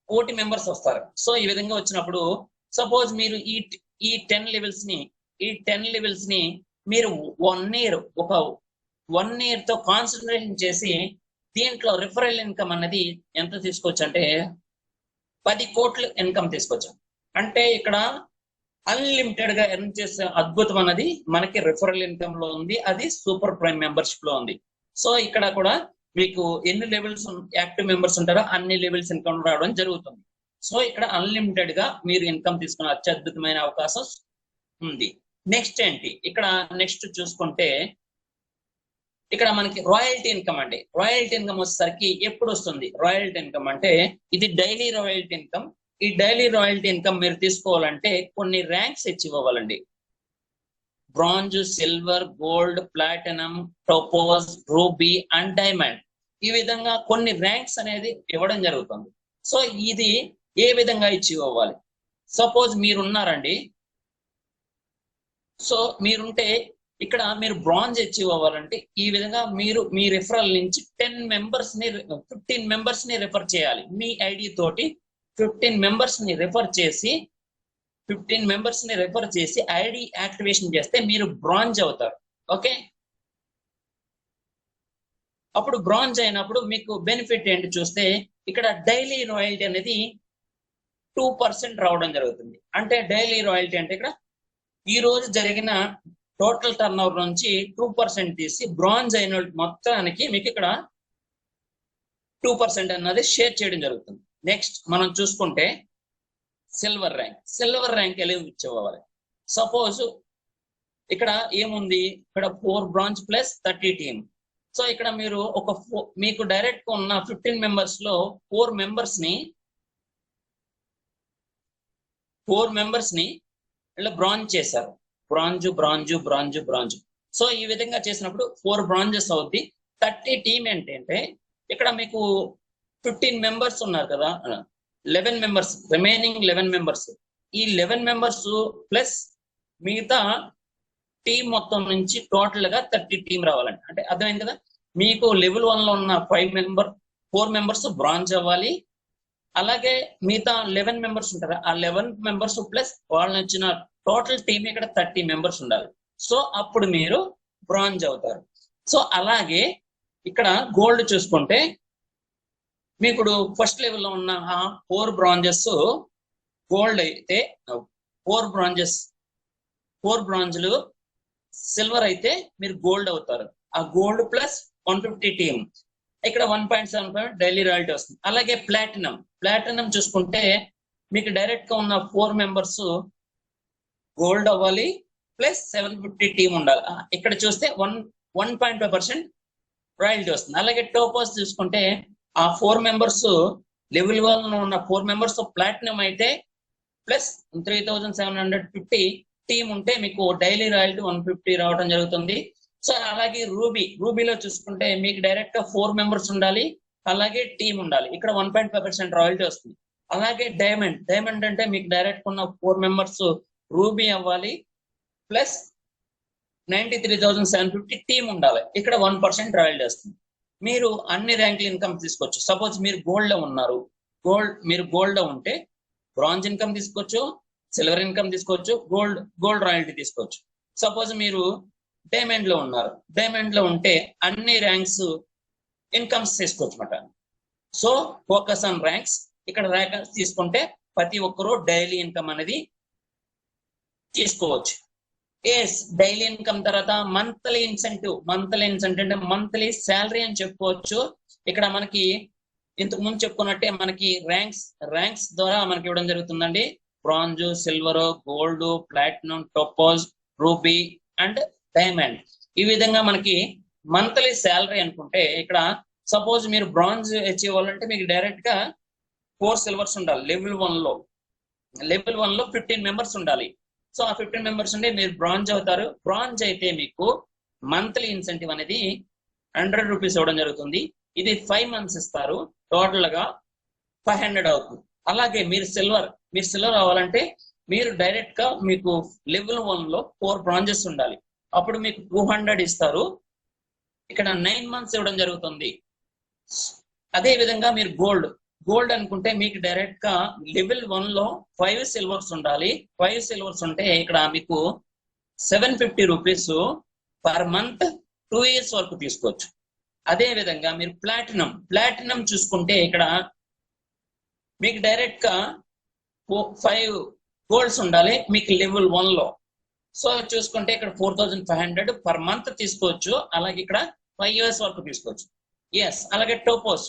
40 మెంబర్స్ వస్తారు. సో ఈ విధంగా వచ్చినప్పుడు సపోజ్ మీరు ఈ 10 లెవెల్స్ ని మీరు 1 ఇయర్ ఒక 1 year తో కాన్సన్ట్రేషన్ చేసి దీంట్లో రిఫరల్ ఇన్కమ్ అనేది ఎంత తీసుకోవచ్చు అంటే 10 కోట్లు ఇన్కమ్ తీసుకోవచ్చు. అంటే ఇక్కడ అన్లిమిటెడ్ గా ఎర్న్ చేసే అద్భుతం అనేది మనకి రిఫరల్ ఇన్కమ్ లో ఉంది, అది సూపర్ ప్రైమ్ మెంబర్షిప్ లో ఉంది. సో ఇక్కడ కూడా మీకు ఎన్ని లెవెల్స్ యాక్టివ్ మెంబర్స్ ఉంటారో అన్ని లెవెల్స్ ఇన్కమ్ రావడం జరుగుతుంది. సో ఇక్కడ అన్లిమిటెడ్ గా మీరు ఇన్కమ్ తీసుకునే అత్యద్భుతమైన అవకాశం ఉంది. నెక్స్ట్ ఏంటి, ఇక్కడ నెక్స్ట్ చూసుకుంటే ఇక్కడ మనకి రాయల్టీ ఇన్కమ్ అండి. రాయల్టీ ఇన్కమ్ వచ్చేసరికి ఎప్పుడు వస్తుంది? రాయల్టీ ఇన్కమ్ అంటే ఇది డైలీ రాయల్టీ ఇన్కమ్. ఈ డైలీ రాయల్టీ ఇన్కమ్ మీరు తీసుకోవాలంటే కొన్ని ర్యాంక్స్ అచీవ్ అవ్వాలండి. Bronze, silver, gold, platinum, topaz, ruby and diamond, ఈ విధంగా కొన్ని ర్యాంక్స్ అనేది ఇవ్వడం జరుగుతుంది. సో ఇది ఏ విధంగా అచీవ్ అవ్వాలి? సపోజ్ మీరున్నారండి, సో మీరుంటే ఇక్కడ మీరు బ్రాంజ్ అచీవ్ అవ్వాలంటే ఈ విధంగా మీరు మీ రిఫరల్ నుంచి 15 మెంబర్స్ ని రిఫర్ చేయాలి. మీ ఐడి తోటి 15 మెంబర్స్ ని రిఫర్ చేసి ఐడి యాక్టివేషన్ చేస్తే మీరు బ్రాంజ్ అవుతారు. ఓకే, అప్పుడు బ్రాంజ్ అయినప్పుడు మీకు బెనిఫిట్ ఏంటి చూస్తే ఇక్కడ డైలీ రాయల్టీ అనేది 2% రావడం జరుగుతుంది. అంటే డైలీ రాయల్టీ అంటే ఇక్కడ ఈ రోజు జరిగిన టోటల్ టర్న్ ఓవర్ నుంచి 2% తీసి బ్రాంజ్ అయిన మొత్తానికి మీకు ఇక్కడ 2% అన్నది షేర్ చేయడం జరుగుతుంది. నెక్స్ట్ మనం చూసుకుంటే సిల్వర్ ర్యాంక్ ఎలా ఇచ్చేవాళ్ళు? సపోజ్ ఇక్కడ ఏముంది, ఇక్కడ 4 బ్రాంచ్ ప్లస్ 30 టీమ్. సో ఇక్కడ మీరు మీకు డైరెక్ట్ గా ఉన్న 15 మెంబర్స్ లో 4 మెంబర్స్ ని ఇలా బ్రాంజ్ చేశారు. బ్రాంజ్. సో ఈ విధంగా చేసినప్పుడు 4 బ్రాంజెస్ అవుద్ది. 30 టీమ్ ఏంటంటే ఇక్కడ మీకు 15 మెంబర్స్ ఉన్నారు కదా, 11 మెంబర్స్, రిమైనింగ్ 11 మెంబర్స్. ఈ 11 మెంబర్స్ ప్లస్ మిగతా టీం మొత్తం నుంచి టోటల్ గా 30 టీం రావాలండి. అంటే అర్థమైంది కదా, మీకు లెవెల్ 1 లో ఉన్న 4 మెంబర్స్ బ్రాంజ్ అవ్వాలి. అలాగే మిగతా 11 మెంబర్స్ ఉంటారు, ఆ 11 మెంబర్స్ ప్లస్ వాళ్ళని వచ్చిన టోటల్ టీం ఇక్కడ 30 మెంబర్స్ ఉండాలి. సో అప్పుడు మీరు బ్రాంజ్ అవుతారు. సో అలాగే ఇక్కడ గోల్డ్ చూసుకుంటే మీకు ఫస్ట్ లెవెల్లో ఉన్న 4 బ్రాంజెస్ గోల్డ్ అయితే 4 బ్రాంజ్లు సిల్వర్ అయితే మీరు గోల్డ్ అవుతారు. ఆ గోల్డ్ ప్లస్ 150 టీమ్ ఇక్కడ 1.75 డైలీ రాయల్టీ వస్తుంది. అలాగే ప్లాటినం చూసుకుంటే మీకు డైరెక్ట్ గా ఉన్న 4 మెంబర్స్ గోల్డ్ అవ్వాలి ప్లస్ 750 టీమ్ ఉండాలి. ఇక్కడ చూస్తే 1.5% రాయల్టీ వస్తుంది. అలాగే టోపోస్ చూసుకుంటే ఆ 4 మెంబర్స్ లెవెల్ 1 లో ఉన్న 4 మెంబర్స్ ప్లాటినం అయితే ప్లస్ 3750 టీమ్ ఉంటే మీకు డైలీ రాయల్టీ 150 రావడం జరుగుతుంది. సో అలాగే రూబీలో చూసుకుంటే మీకు డైరెక్ట్ గా 4 మెంబర్స్ ఉండాలి, అలాగే టీమ్ ఉండాలి, ఇక్కడ 1.5% రాయల్టీ వస్తుంది. అలాగే డైమండ్ అంటే మీకు డైరెక్ట్ ఉన్న 4 మెంబర్స్ రూబీ అవ్వాలి ప్లస్ 93,750 టీమ్ ఉండాలి, ఇక్కడ 1% రాయల్టీ వస్తుంది. మీరు అన్ని ర్యాంకుల ఇన్కమ్ తీసుకోవచ్చు. సపోజ్ మీరు గోల్డ్ లో ఉన్నారు, మీరు గోల్డ్ లో ఉంటే బ్రాంజ్ ఇన్కమ్ తీసుకోవచ్చు, సిల్వర్ ఇన్కమ్ తీసుకోవచ్చు, గోల్డ్ రాయల్టీ తీసుకోవచ్చు. సపోజ్ మీరు డైమండ్ లో ఉన్నారు, డైమండ్ లో ఉంటే అన్ని ర్యాంక్స్ ఇన్కమ్స్ తీసుకోవచ్చు అన్నమాట. So focus on ranks. ఇక్కడ ర్యాంక్స్ తీసుకుంటే ప్రతి ఒక్కరూ డైలీ ఇన్కమ్ అనేది తీసుకోవచ్చు. డైలీ ఇన్కమ్ తర్వాత మంత్లీ ఇన్సెంటివ్ అంటే మంత్లీ శాలరీ అని చెప్పుకోవచ్చు. ఇక్కడ మనకి ఇంతకు ముందు చెప్పుకున్నట్టే మనకి ర్యాంక్స్ ద్వారా మనకి ఇవ్వడం జరుగుతుందండి. Bronze, silver, gold, platinum, topaz, ruby and diamond, ఈ విధంగా మనకి మంత్లీ శాలరీ అనుకుంటే ఇక్కడ సపోజ్ మీరు బ్రాంజ్ అచీవ్ అవ్వాలంటే మీకు డైరెక్ట్ గా 4 సిల్వర్స్ ఉండాలి. లెవెల్ 1 లో 15 మెంబర్స్ ఉండాలి. సో ఆ 15 మెంబర్స్ ఉంటే మీరు బ్రాంజ్ అవుతారు. బ్రాంజ్ అయితే మీకు మంత్లీ ఇన్సెంటివ్ అనేది 100 రూపీస్ ఇవ్వడం జరుగుతుంది. ఇది 5 months ఇస్తారు, టోటల్ గా 500 అవుతుంది. అలాగే మీరు సిల్వర్ అవ్వాలంటే మీరు డైరెక్ట్ గా మీకు లెవెల్ 1 లో 4 బ్రాంజెస్ ఉండాలి, అప్పుడు మీకు 200 ఇస్తారు, ఇక్కడ 9 months ఇవ్వడం జరుగుతుంది. అదే విధంగా మీరు గోల్డ్ అనుకుంటే మీకు డైరెక్ట్ గా లెవెల్ 1 లో 5 సిల్వర్స్ ఉండాలి. 5 సిల్వర్స్ ఉంటే ఇక్కడ మీకు 750 రూపీస్ పర్ మంత్ 2 years వరకు తీసుకోవచ్చు. అదే విధంగా మీరు ప్లాటినం చూసుకుంటే ఇక్కడ మీకు డైరెక్ట్ గా 5 గోల్డ్స్ ఉండాలి మీకు లెవెల్ 1 లో. సో చూసుకుంటే ఇక్కడ 4500 పర్ మంత్ తీసుకోవచ్చు. అలాగే ఇక్కడ 5 years వరకు తీసుకోవచ్చు. ఎస్, అలాగే టోపోస్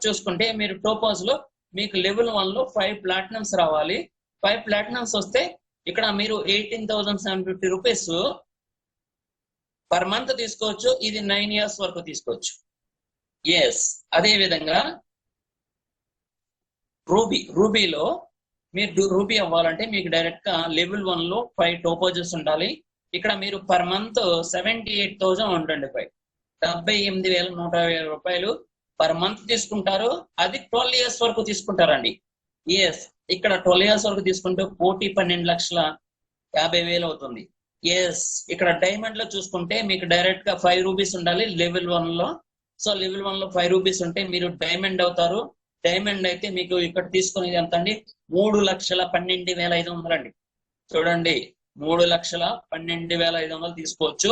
చూసుకుంటే మీరు టోపోస్ లో మీకు లెవెల్ 1 లో 5 ప్లాటినమ్స్ రావాలి. 5 ప్లాటినమ్స్ వస్తే ఇక్కడ మీరు 18,750 రూపీస్ పర్ మంత్ తీసుకోవచ్చు. ఇది 9 years వరకు తీసుకోవచ్చు. ఎస్, అదే విధంగా రూబీలో మీరు రూబీ అవ్వాలంటే మీకు డైరెక్ట్ గా లెవెల్ 1 లో 5 టోపోజెస్ ఉండాలి. ఇక్కడ మీరు పర్ మంత్ 78,125 78,150 రూపాయలు పర్ మంత్ తీసుకుంటారు. అది 12 years వరకు తీసుకుంటారండి. ఎస్, ఇక్కడ 12 years వరకు తీసుకుంటే 12,50,000 అవుతుంది. ఎస్, ఇక్కడ డైమండ్ లో చూసుకుంటే మీకు డైరెక్ట్ గా 5 రూపీస్ ఉండాలి లెవెల్ 1 లో. సో లెవెల్ 1 లో 5 రూపీస్ ఉంటే మీరు డైమండ్ అవుతారు. డైమండ్ అయితే మీకు ఇక్కడ తీసుకునేది ఎంత అండి? 3,12,500 అండి. చూడండి, 3,12,500 తీసుకోవచ్చు.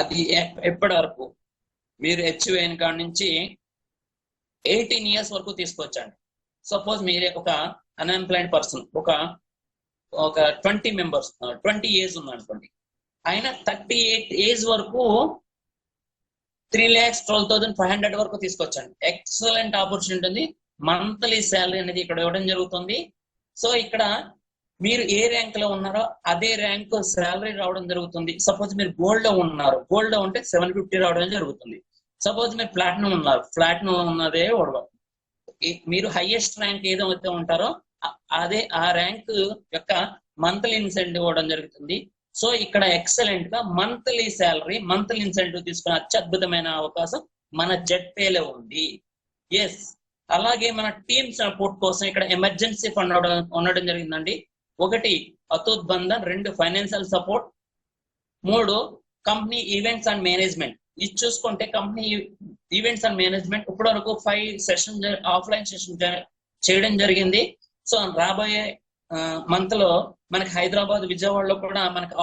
అది ఎప్పటి వరకు? మీరు హెచ్వైన్ కాడి నుంచి 18 years వరకు తీసుకోవచ్చు అండి. సపోజ్ మీరే ఒక అన్ఎంప్లాయిడ్ పర్సన్, ఒక 20 years ఉందనుకోండి, ఆయన 38 years వరకు 3,12,500 వరకు తీసుకొచ్చండి. ఎక్సలెంట్ ఆపర్చునిటీ ఉంది. మంత్లీ శాలరీ అనేది ఇక్కడ ఇవ్వడం జరుగుతుంది. సో ఇక్కడ మీరు ఏ ర్యాంక్ లో ఉన్నారో అదే ర్యాంక్ శాలరీ రావడం జరుగుతుంది. సపోజ్ మీరు గోల్డ్ లో ఉన్నారు, గోల్డ్ లో ఉంటే 750 రావడం జరుగుతుంది. సపోజ్ మీరు ప్లాటినం ఉన్నారు, ప్లాటినం ఉన్నదే మీరు హైయెస్ట్ ర్యాంక్ ఏదైతే ఉంటారో అదే ఆ ర్యాంక్ యొక్క మంత్లీ ఇన్సెంటివ్ ఇవ్వడం జరుగుతుంది. సో ఇక్కడ ఎక్సలెంట్ గా మంత్లీ శాలరీ, మంత్లీ ఇన్సెంటివ్ తీసుకునే అత్యద్భుతమైన అవకాశం మన జెట్పేలో ఉంది. ఎస్, అలాగే మన టీమ్ సపోర్ట్ కోసం ఇక్కడ ఎమర్జెన్సీ ఫండ్ ఉండడం జరిగిందండి. 1 Atoot Bandhan, 2 financial support, 3 company events and management. ఇది చూసుకుంటే కంపెనీ ఈవెంట్స్ అండ్ మేనేజ్మెంట్ ఇప్పటి వరకు 5 సెషన్ ఆఫ్లైన్ సెషన్ చేయడం జరిగింది. సో రాబోయే మంత్ లో మనకి హైదరాబాద్, విజయవాడలో కూడా మనకి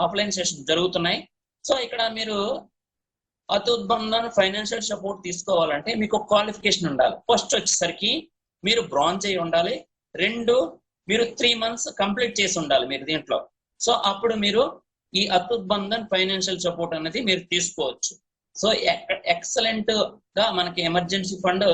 ఆఫ్లైన్ సెషన్ జరుగుతున్నాయి. సో ఇక్కడ మీరు అతూత్ బంధన్ ఫైనాన్షియల్ సపోర్ట్ తీసుకోవాలంటే మీకు క్వాలిఫికేషన్ ఉండాలి. ఫస్ట్ వచ్చేసరికి మీరు బ్రాంజ్ అయి ఉండాలి. 2 మీరు 3 months కంప్లీట్ చేసి ఉండాలి మీరు దీంట్లో. సో అప్పుడు మీరు ఈ అతూత్ బంధన్ ఫైనాన్షియల్ సపోర్ట్ అనేది మీరు తీసుకోవచ్చు. సో ఎక్సలెంట్ గా మనకి ఎమర్జెన్సీ ఫండ్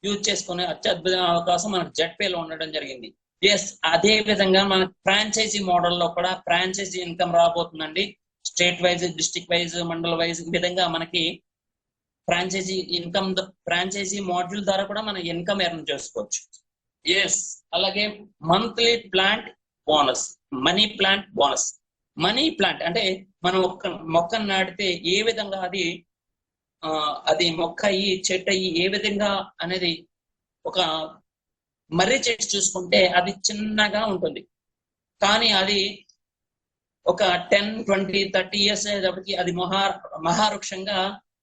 యూజ్ చేసుకునే అత్యద్భుత అవకాశం మనకు జెట్పేలో ఉండడం జరిగింది. ఎస్, అదే విధంగా మన ఫ్రాంచైజీ మోడల్లో కూడా ఫ్రాంచైజీ ఇన్కమ్ రాబోతుందండి. State wise, district wise, mandal wise ఈ విధంగా మనకి ఫ్రాంచైజీ ఇన్కమ్, ఫ్రాంచైజీ మాడ్యూల్ ద్వారా కూడా మనం ఇన్కమ్ ఎర్న్ చేసుకోవచ్చు. ఎస్, అలాగే monthly plant bonus, money plant bonus. Money plant అంటే మనం ఒక మొక్కను నాటితే ఏ విధంగా అది మొక్క అయ్యి చెట్టు అయ్యి ఏ విధంగా అనేది ఒక మర్రి చెట్టు చూసుకుంటే అది చిన్నగా ఉంటుంది, కానీ అది ఒక 10, 20, 30 years అయ్యేటప్పటికి అది మహావృక్షంగా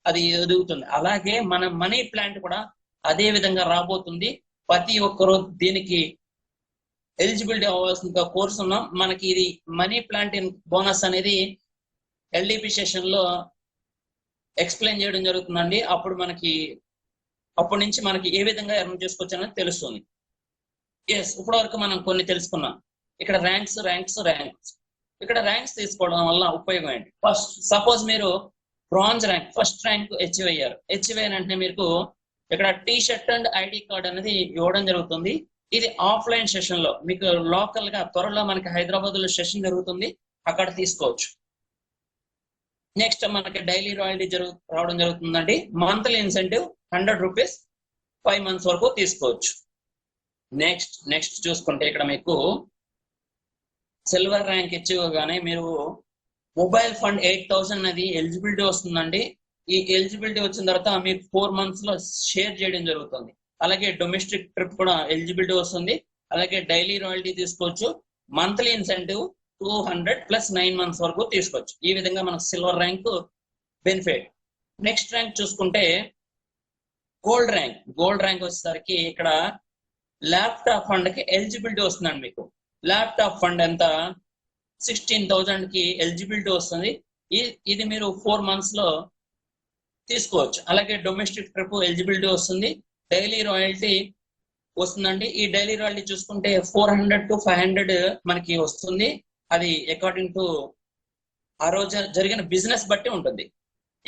అది ఎదుగుతుంది. అలాగే మన మనీ ప్లాంట్ కూడా అదే విధంగా రాబోతుంది. ప్రతి ఒక్కరూ దీనికి ఎలిజిబిలిటీ అవ్వాల్సిన కోర్సు ఉన్నాం. మనకి ఇది మనీ ప్లాంట్ బోనస్ అనేది LDP సెషన్ లో ఎక్స్ప్లెయిన్ చేయడం జరుగుతుందండి. అప్పటి నుంచి మనకి ఏ విధంగా ఎర్న్ చేసుకోవచ్చు అనేది తెలుస్తుంది. ఎస్, ఇప్పటి వరకు మనం కొన్ని తెలుసుకున్నాం. ఇక్కడ ర్యాంక్స్. ఇక్కడ ర్యాంక్స్ తీసుకోవడం వల్ల ఉపయోగం ఏంటి? ఫస్ట్ సపోజ్ మీరు bronze rank, first rank achieve అయ్యారు. అచీవ్ అయినంటే మీకు ఇక్కడ T-షర్ట్ అండ్ ID కార్డ్ అనేది ఇవ్వడం జరుగుతుంది. ఇది ఆఫ్లైన్ సెషన్ లో మీకు లోకల్ గా త్వరలో మనకి హైదరాబాద్ లో సెషన్ జరుగుతుంది, అక్కడ తీసుకోవచ్చు. నెక్స్ట్ మనకి డైలీ రాయల్టీ రావడం జరుగుతుందండి. మంత్లీ ఇన్సెంటివ్ 100 రూపీస్ 5 months వరకు తీసుకోవచ్చు. నెక్స్ట్ చూసుకుంటే ఇక్కడ మీకు సిల్వర్ ర్యాంక్ ఇచ్చిగానే మీరు మొబైల్ ఫండ్ 8,000 అనేది ఎలిజిబిలిటీ వస్తుందండి. ఈ ఎలిజిబిలిటీ వచ్చిన తర్వాత మీకు 4 months లో షేర్ చేయడం జరుగుతుంది. అలాగే డొమెస్టిక్ ట్రిప్ కూడా ఎలిజిబిలిటీ వస్తుంది. అలాగే డైలీ రాయల్టీ తీసుకోవచ్చు. మంత్లీ ఇన్సెంటివ్ 200 + 9 months వరకు తీసుకోవచ్చు. ఈ విధంగా మనకు silver rank benefit. Next rank చూసుకుంటే గోల్డ్ ర్యాంక్ వచ్చేసరికి ఇక్కడ ల్యాప్టాప్ ఫండ్ కి ఎలిజిబిలిటీ వస్తుందండి. మీకు ల్యాప్టాప్ ఫండ్ ఎంత 16,000 కి ఎలిజిబిలిటీ వస్తుంది. ఇది మీరు 4 months లో తీసుకోవచ్చు. అలాగే డొమెస్టిక్ ట్రిప్ ఎలిజిబిలిటీ వస్తుంది, డైలీ రాయల్టీ వస్తుందండి. ఈ డైలీ రాయల్టీ చూసుకుంటే 400 to 500 మనకి వస్తుంది. అది అకార్డింగ్ టు ఆ రోజు జరిగిన బిజినెస్ బట్టి ఉంటుంది.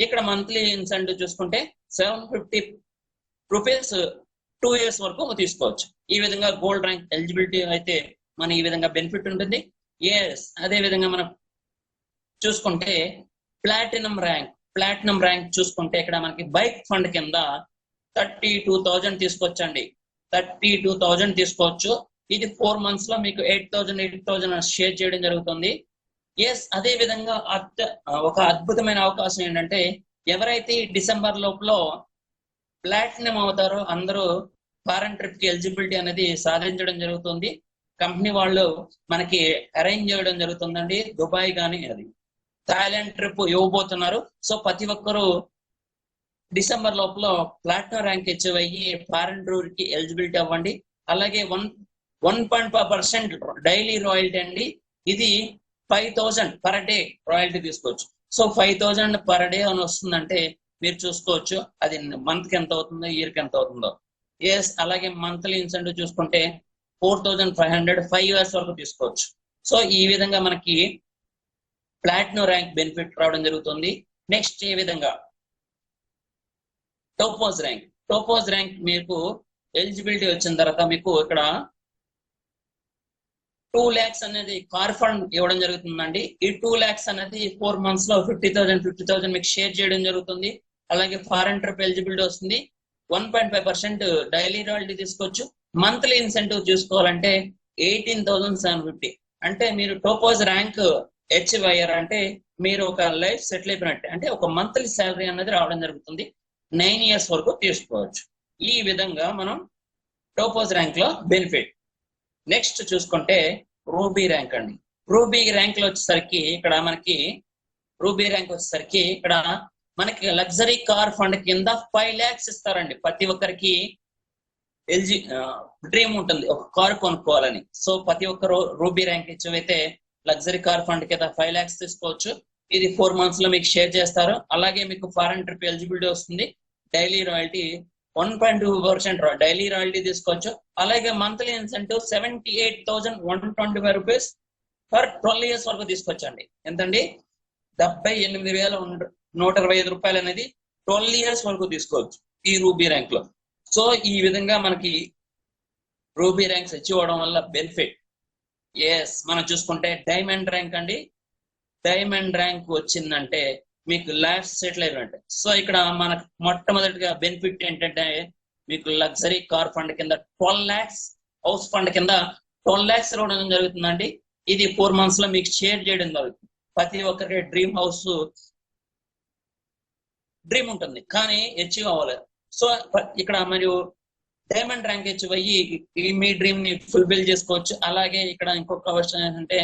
ఇక్కడ మంత్లీ ఇన్సెంటివ్ చూసుకుంటే 750 రూపీస్ 2 years వరకు తీసుకోవచ్చు. ఈ విధంగా గోల్డ్ ర్యాంక్ ఎలిజిబిలిటీ అయితే మన ఈ విధంగా బెనిఫిట్ ఉంటుంది. అదే విధంగా మనం చూసుకుంటే ప్లాటినం ర్యాంక్ చూసుకుంటే ఇక్కడ మనకి బైక్ ఫండ్ కింద 32,000 తీసుకోవచ్చండి. 32,000 తీసుకోవచ్చు. ఇది 4 months లో మీకు 8,000 షేర్ చేయడం జరుగుతుంది. అదే విధంగా ఒక అద్భుతమైన అవకాశం ఏంటంటే ఎవరైతే డిసెంబర్ లోపల ప్లాటినం అవుతారో అందరూ ఫారెన్ ట్రిప్ కి ఎలిజిబిలిటీ అనేది సాధించడం జరుగుతుంది. కంపెనీ వాళ్ళు మనకి అరేంజ్ చేయడం జరుగుతుందండి. దుబాయ్ కానీ అది థాయిలాండ్ ట్రిప్ ఇవ్వబోతున్నారు. సో ప్రతి ఒక్కరు డిసెంబర్ లోపల ప్లాటినం ర్యాంక్ అచీవ్ అయ్యి ఫారెన్ టూర్ కి ఎలిజిబిలిటీ అవ్వండి. అలాగే 1.5% డైలీ రాయల్టీ అండి. ఇది 5,000 per day రాయల్టీ తీసుకోవచ్చు. సో 5,000 per day అని వస్తుందంటే మీరు చూసుకోవచ్చు అది మంత్ కి ఎంత అవుతుందో, ఇయర్ కి ఎంత అవుతుందో. అలాగే మంత్లీ ఇన్సెంటివ్ చూసుకుంటే 4,500 5 years వరకు తీసుకోవచ్చు. సో ఈ విధంగా మనకి ప్లాటినం ర్యాంక్ బెనిఫిట్ రావడం జరుగుతుంది. నెక్స్ట్ ఏ విధంగా టోపోజ్ ర్యాంక్ మీకు ఎలిజిబిలిటీ వచ్చిన తర్వాత మీకు ఇక్కడ 2 lakhs అనేది కార్ ఫండ్ ఇవ్వడం జరుగుతుందండి. ఈ 2 lakhs అనేది 4 months లో 50,000 మీకు షేర్ చేయడం జరుగుతుంది. అలాగే ఫారెన్ ట్రిప్ ఎలిజిబిలిటీ వస్తుంది. 1.5% డైలీ రాయల్టీ తీసుకోవచ్చు. మంత్లీ ఇన్సెంటివ్ చూసుకోవాలంటే 18,750. అంటే మీరు టోపోజ్ ర్యాంక్ అచీవ్ అయ్యారంటే మీరు ఒక లైఫ్ సెటిల్ అయిపోయినట్టే. అంటే ఒక మంత్లీ శాలరీ అనేది రావడం జరుగుతుంది. 9 years వరకు తీసుకోవచ్చు. ఈ విధంగా మనం టోపోజ్ ర్యాంక్ లో బెనిఫిట్. నెక్స్ట్ చూసుకుంటే రూబీ ర్యాంక్ అండి. రూబీ ర్యాంక్ లో వచ్చేసరికి ఇక్కడ మనకి లగ్జరీ కార్ ఫండ్ కింద 5 lakhs ఇస్తారండి. ప్రతి ఒక్కరికి డ్రీమ్ ఉంటుంది ఒక కార్ కొనుక్కోవాలని. సో ప్రతి ఒక్కరు రూబీ ర్యాంక్ ఇచ్చివైతే లగ్జరీ కార్ ఫండ్ కింద 5 lakhs తీసుకోవచ్చు. ఇది 4 months లో మీకు షేర్ చేస్తారు. అలాగే మీకు ఫారెన్ ట్రిప్ ఎలిజిబిలిటీ వస్తుంది. డైలీ రాయల్టీ 1.2% డైలీ రాయల్టీ తీసుకోవచ్చు. అలాగే monthly incentive 78,125 rupees for 12 years వరకు తీసుకోవచ్చండి. ఎంతండి? 78,125 రూపాయలు అనేది 12 years వరకు తీసుకోవచ్చు ఈ రూబీ ర్యాంక్ లో. సో ఈ విధంగా మనకి రూబీ ర్యాంక్స్ అచీవ్ అవడం వల్ల బెనిఫిట్. మనం చూసుకుంటే డైమండ్ ర్యాంక్ అండి. డైమండ్ ర్యాంక్ వచ్చిందంటే మీకు లైఫ్ సెటిల్ అయినట్టే. సో ఇక్కడ మనకు మొట్టమొదటిగా బెనిఫిట్ ఏంటంటే మీకు లగ్జరీ కార్ ఫండ్ కింద 12 lakhs, హౌస్ ఫండ్ కింద 12 lakhs ఇవ్వడం జరుగుతుందండి. ఇది 4 months లో మీకు షేర్ చేయడం జరుగుతుంది. ప్రతి ఒక్కరికి డ్రీమ్ ఉంటుంది కానీ అచీవ్ అవ్వలేదు. సో ఇక్కడ మరియు డైమండ్ ర్యాంక్ అచీవ్ అయ్యి మీ డ్రీమ్ ని ఫుల్ఫిల్ చేసుకోవచ్చు. అలాగే ఇక్కడ ఇంకొక క్వశ్చన్ ఏంటంటే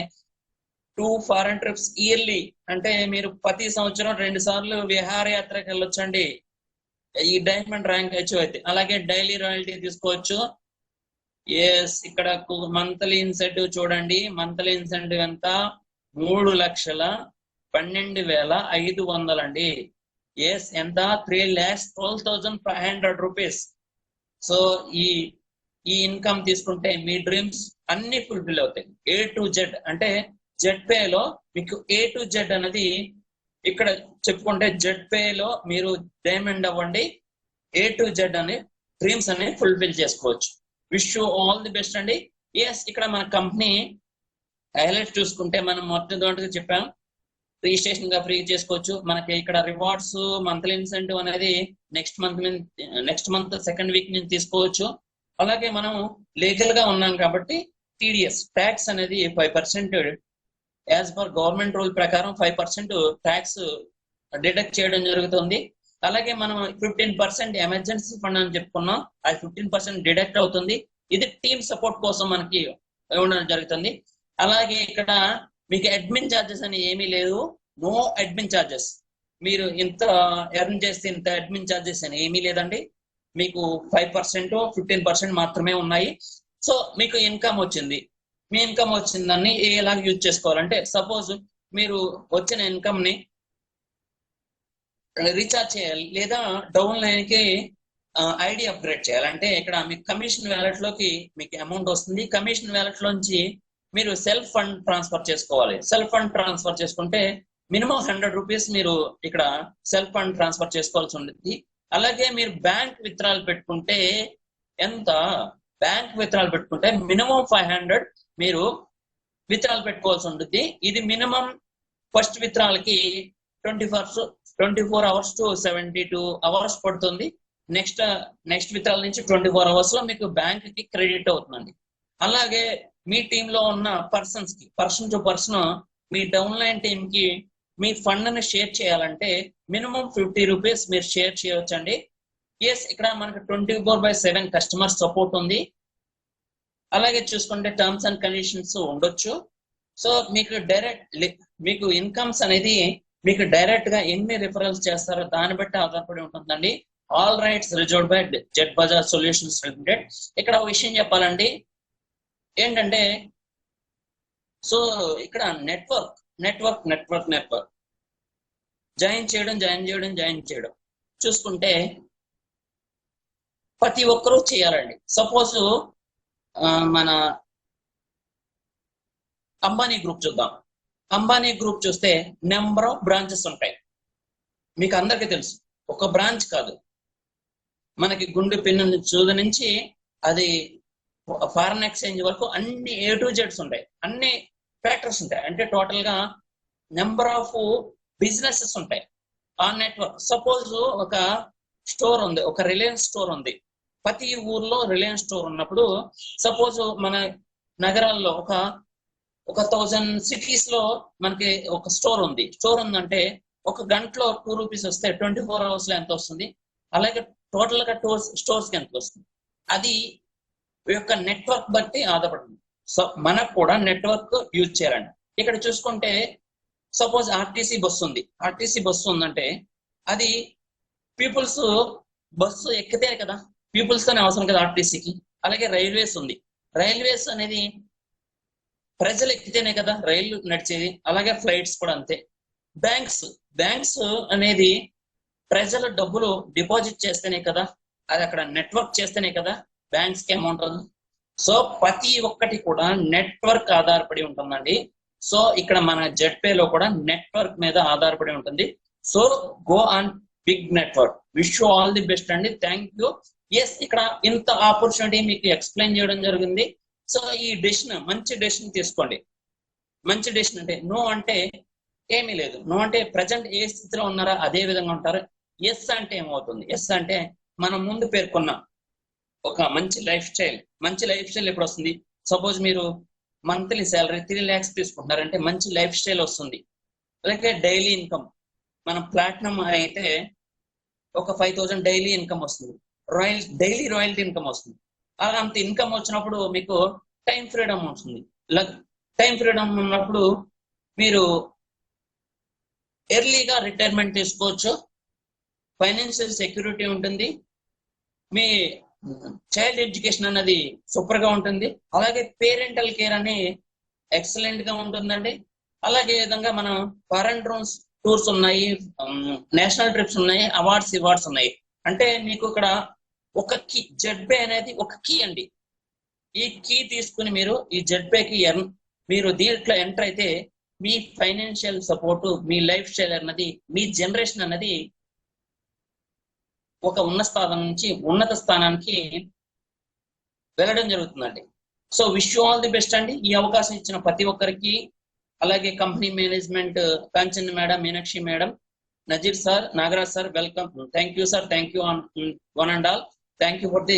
2 ఫారెన్ ట్రిప్స్ ఇయర్లీ, అంటే మీరు ప్రతి సంవత్సరం 2 సార్లు విహారయాత్రకి వెళ్ళొచ్చండి ఈ డైమండ్ ర్యాంక్ అచీవ్ అయితే. అలాగే డైలీ రాయల్టీ తీసుకోవచ్చు. ఇక్కడ మంత్లీ ఇన్సెంటివ్ చూడండి. మంత్లీ ఇన్సెంటివ్ ఎంత? 3,12,500 అండి. ఎంత? 3,12,500 రూపీస్. సో ఈ ఇన్కమ్ తీసుకుంటే మీ డ్రీమ్స్ అన్ని ఫుల్ఫిల్ అవుతాయి. A to Z అంటే జెడ్ పే లో మీకు A to Z అనేది ఇక్కడ చెప్పుకుంటే జెడ్ పే లో మీరు డైమండ్ అవ్వండి. A to Z అనే డ్రీమ్స్ అన్ని ఫుల్ఫిల్ చేసుకోవచ్చు. Wish you all the best అండి. ఇక్కడ మన కంపెనీ హైలైట్ చూసుకుంటే మనం మొట్టమొదటిగా చెప్పాం రిజిస్ట్రేషన్ గా ఫ్రీ చేసుకోవచ్చు. మనకి ఇక్కడ రివార్డ్స్ మంత్లీ ఇన్సెంటివ్ అనేది నెక్స్ట్ మంత్ సెకండ్ వీక్ నుంచి తీసుకోవచ్చు. అలాగే మనం లీగల్ గా ఉన్నాం కాబట్టి టీడీఎస్ ట్యాక్స్ అనేది 5% యాజ్ పర్ గవర్నమెంట్ రూల్ ప్రకారం 5% ట్యాక్స్ డిడక్ట్ చేయడం జరుగుతుంది. అలాగే మనం 15% ఎమర్జెన్సీ ఫండ్ అని చెప్పుకున్నాం, అది 15% డిడక్ట్ అవుతుంది. ఇది టీమ్ సపోర్ట్ కోసం మనకి ఇవ్వడం జరుగుతుంది. అలాగే ఇక్కడ మీకు అడ్మిన్ ఛార్జెస్ అని ఏమీ లేదు. No admin charges. మీరు ఇంత ఎర్న్ చేస్తే ఇంత అడ్మిన్ ఛార్జెస్ అని ఏమీ లేదండి. మీకు 5% 15% మాత్రమే ఉన్నాయి. సో మీకు ఇన్కమ్ వచ్చింది. మీ ఇన్కమ్ వచ్చిందని ఎలాగ యూజ్ చేసుకోవాలంటే సపోజ్ మీరు వచ్చిన ఇన్కమ్ ని రీఛార్జ్ చేయాలి లేదా డౌన్ లైన్ కి ఐడి అప్గ్రేడ్ చేయాలి. అంటే ఇక్కడ మీకు కమిషన్ వ్యాలెట్ లోకి మీకు అమౌంట్ వస్తుంది. కమిషన్ వ్యాలెట్ లోంచి మీరు సెల్ఫ్ ఫండ్ ట్రాన్స్ఫర్ చేసుకోవాలి. సెల్ఫ్ ఫండ్ ట్రాన్స్ఫర్ చేసుకుంటే మినిమం 100 రూపీస్ మీరు ఇక్కడ సెల్ఫ్ ఫండ్ ట్రాన్స్ఫర్ చేసుకోవాల్సి ఉంటుంది. అలాగే మీరు బ్యాంక్ విత్డ్రాల్ పెట్టుకుంటే ఎంత, బ్యాంక్ విత్డ్రాల్ పెట్టుకుంటే మినిమం 500 మీరు విత్డ్రాల్ పెట్టుకోవాల్సి ఉంటుంది. ఇది మినిమం ఫస్ట్ విత్డ్రాల్ కి 24 అవర్స్ టు 72 అవర్స్ పడుతుంది. నెక్స్ట్ విత్డ్రాల్ నుంచి 24 అవర్స్ లో మీకు బ్యాంక్ కి క్రెడిట్ అవుతుందండి. అలాగే మీ టీమ్ లో ఉన్న పర్సన్స్ కి person to person me down line team కి మీ ఫండ్ ని షేర్ చేయాలంటే మినిమం 50 రూపీస్ మీరు షేర్ చేయవచ్చండి. ఎస్, ఇక్కడ మనకు 24/7 కస్టమర్ సపోర్ట్ ఉంది. అలాగే చూసుకుంటే టర్మ్స్ అండ్ కండిషన్స్ ఉండొచ్చు. సో మీకు ఇన్కమ్స్ అనేది మీకు డైరెక్ట్ గా ఎన్ని రిఫరల్స్ చేస్తారో దాన్ని బట్టి ఆధారపడి ఉంటుందండి. All rights reserved by jet Bajaj solutions limited. ఇక్కడ ఒక విషయం చెప్పాలండి ఏంటంటే, సో ఇక్కడ నెట్వర్క్ జాయిన్ చేయడం చూసుకుంటే ప్రతి ఒక్కరూ చేయాలండి. సపోజ్ మన అంబానీ గ్రూప్ చూద్దాం. అంబానీ గ్రూప్ చూస్తే నెంబర్ ఆఫ్ బ్రాంచెస్ ఉంటాయి. మీకు అందరికీ తెలుసు, ఒక బ్రాంచ్ కాదు, మనకి గుండె పిన్ను చూద నుంచి అది ఫారెన్ ఎక్స్చేంజ్ వరకు అన్ని A to Z ఉంటాయి, అన్ని ఫ్యాక్టర్స్ ఉంటాయి. అంటే టోటల్ గా నెంబర్ ఆఫ్ బిజినెసెస్ ఉంటాయి ఆ నెట్వర్క్. సపోజ్ ఒక స్టోర్ ఉంది, ఒక రిలయన్స్ స్టోర్ ఉంది. ప్రతి ఊర్లో రిలయన్స్ స్టోర్ ఉన్నప్పుడు సపోజ్ మన నగరాల్లో ఒక 1000 సిటీస్ లో మనకి ఒక స్టోర్ ఉందంటే ఒక గంటలో 2 రూపీస్ వస్తే 24 అవర్స్ లో ఎంత వస్తుంది? అలాగే టోటల్ గా స్టోర్స్ కి ఎంత వస్తుంది? అది యొక్క నెట్వర్క్ బట్టి ఆధారపడుతుంది. సో మనకు కూడా నెట్వర్క్ యూజ్ చేయాలండి. ఇక్కడ చూసుకుంటే సపోజ్ ఆర్టీసీ బస్సు ఉందంటే అది పీపుల్స్ బస్సు ఎక్కితే కదా, పీపుల్స్ తోనే అవసరం కదా ఆర్టీసీకి. అలాగే రైల్వేస్ అనేది ప్రజలు ఎక్కితేనే కదా రైళ్లు నడిచేది. అలాగే ఫ్లైట్స్ కూడా అంతే. బ్యాంక్స్ అనేది ప్రజల డబ్బులు డిపాజిట్ చేస్తేనే కదా, అది అక్కడ నెట్వర్క్ చేస్తేనే కదా బ్యాంక్స్ కి అమౌంట్ ఉంది. సో ప్రతి ఒక్కటి కూడా నెట్వర్క్ ఆధారపడి ఉంటుందండి. సో ఇక్కడ మన జెడ్పే లో కూడా నెట్వర్క్ మీద ఆధారపడి ఉంటుంది. So go on big network. Wish you all the best అండి. Thank you. ఎస్, ఇక్కడ ఇంత ఆపర్చునిటీ మీకు ఎక్స్ప్లెయిన్ చేయడం జరిగింది. సో ఈ మంచి డెసిషన్ తీసుకోండి. మంచి డెసిషన్ అంటే నో అంటే ఏమీ లేదు. నో అంటే ప్రజెంట్ ఏ స్థితిలో ఉన్నారో అదే విధంగా ఉంటారు. ఎస్ అంటే ఏమవుతుంది? ఎస్ అంటే మనం ముందు పేర్కొన్న ఒక మంచి లైఫ్ స్టైల్ ఎప్పుడు వస్తుంది? సపోజ్ మీరు మంత్లీ శాలరీ 3 lakhs తీసుకుంటున్నారంటే మంచి లైఫ్ స్టైల్ వస్తుంది. అలాగే డైలీ ఇన్కమ్, మనం ప్లాటినం అయితే ఒక 5000 డైలీ ఇన్కమ్ వస్తుంది. డైలీ రాయల్టీ ఇన్కమ్ వస్తుంది. అలా అంత ఇన్కమ్ వచ్చినప్పుడు మీకు టైం ఫ్రీడమ్ వస్తుంది. టైం ఫ్రీడమ్ ఉన్నప్పుడు మీరు ఎర్లీగా రిటైర్మెంట్ తీసుకోవచ్చు. ఫైనాన్షియల్ సెక్యూరిటీ ఉంటుంది. మీ చైల్డ్ ఎడ్యుకేషన్ అన్నది సూపర్ గా ఉంటుంది. అలాగే పేరెంటల్ కేర్ అని ఎక్సలెంట్ గా ఉంటుందండి. అలాగే విధంగా మనం ఫారెన్ టూర్స్ ఉన్నాయి, నేషనల్ ట్రిప్స్ ఉన్నాయి, అవార్డ్స్ ఉన్నాయి. అంటే మీకు ఇక్కడ ఒక కీ, జెడ్పే అనేది ఒక కీ అండి. ఈ కీ తీసుకుని మీరు ఈ జెడ్పేకి మీరు దీంట్లో ఎంటర్ అయితే మీ ఫైనాన్షియల్ సపోర్ట్, మీ లైఫ్ స్టైల్ అన్నది, మీ జనరేషన్ అన్నది ఒక ఉన్నత స్థానానికి వెళ్ళడం జరుగుతుందండి. So wish you all the best అండి. ఈ అవకాశం ఇచ్చిన ప్రతి ఒక్కరికి, అలాగే company management Kanchan madam, Meenakshi madam, Nazeer sir, Nagaraj sir, welcome. Thank you sir. Thank you one and all. Thank you for the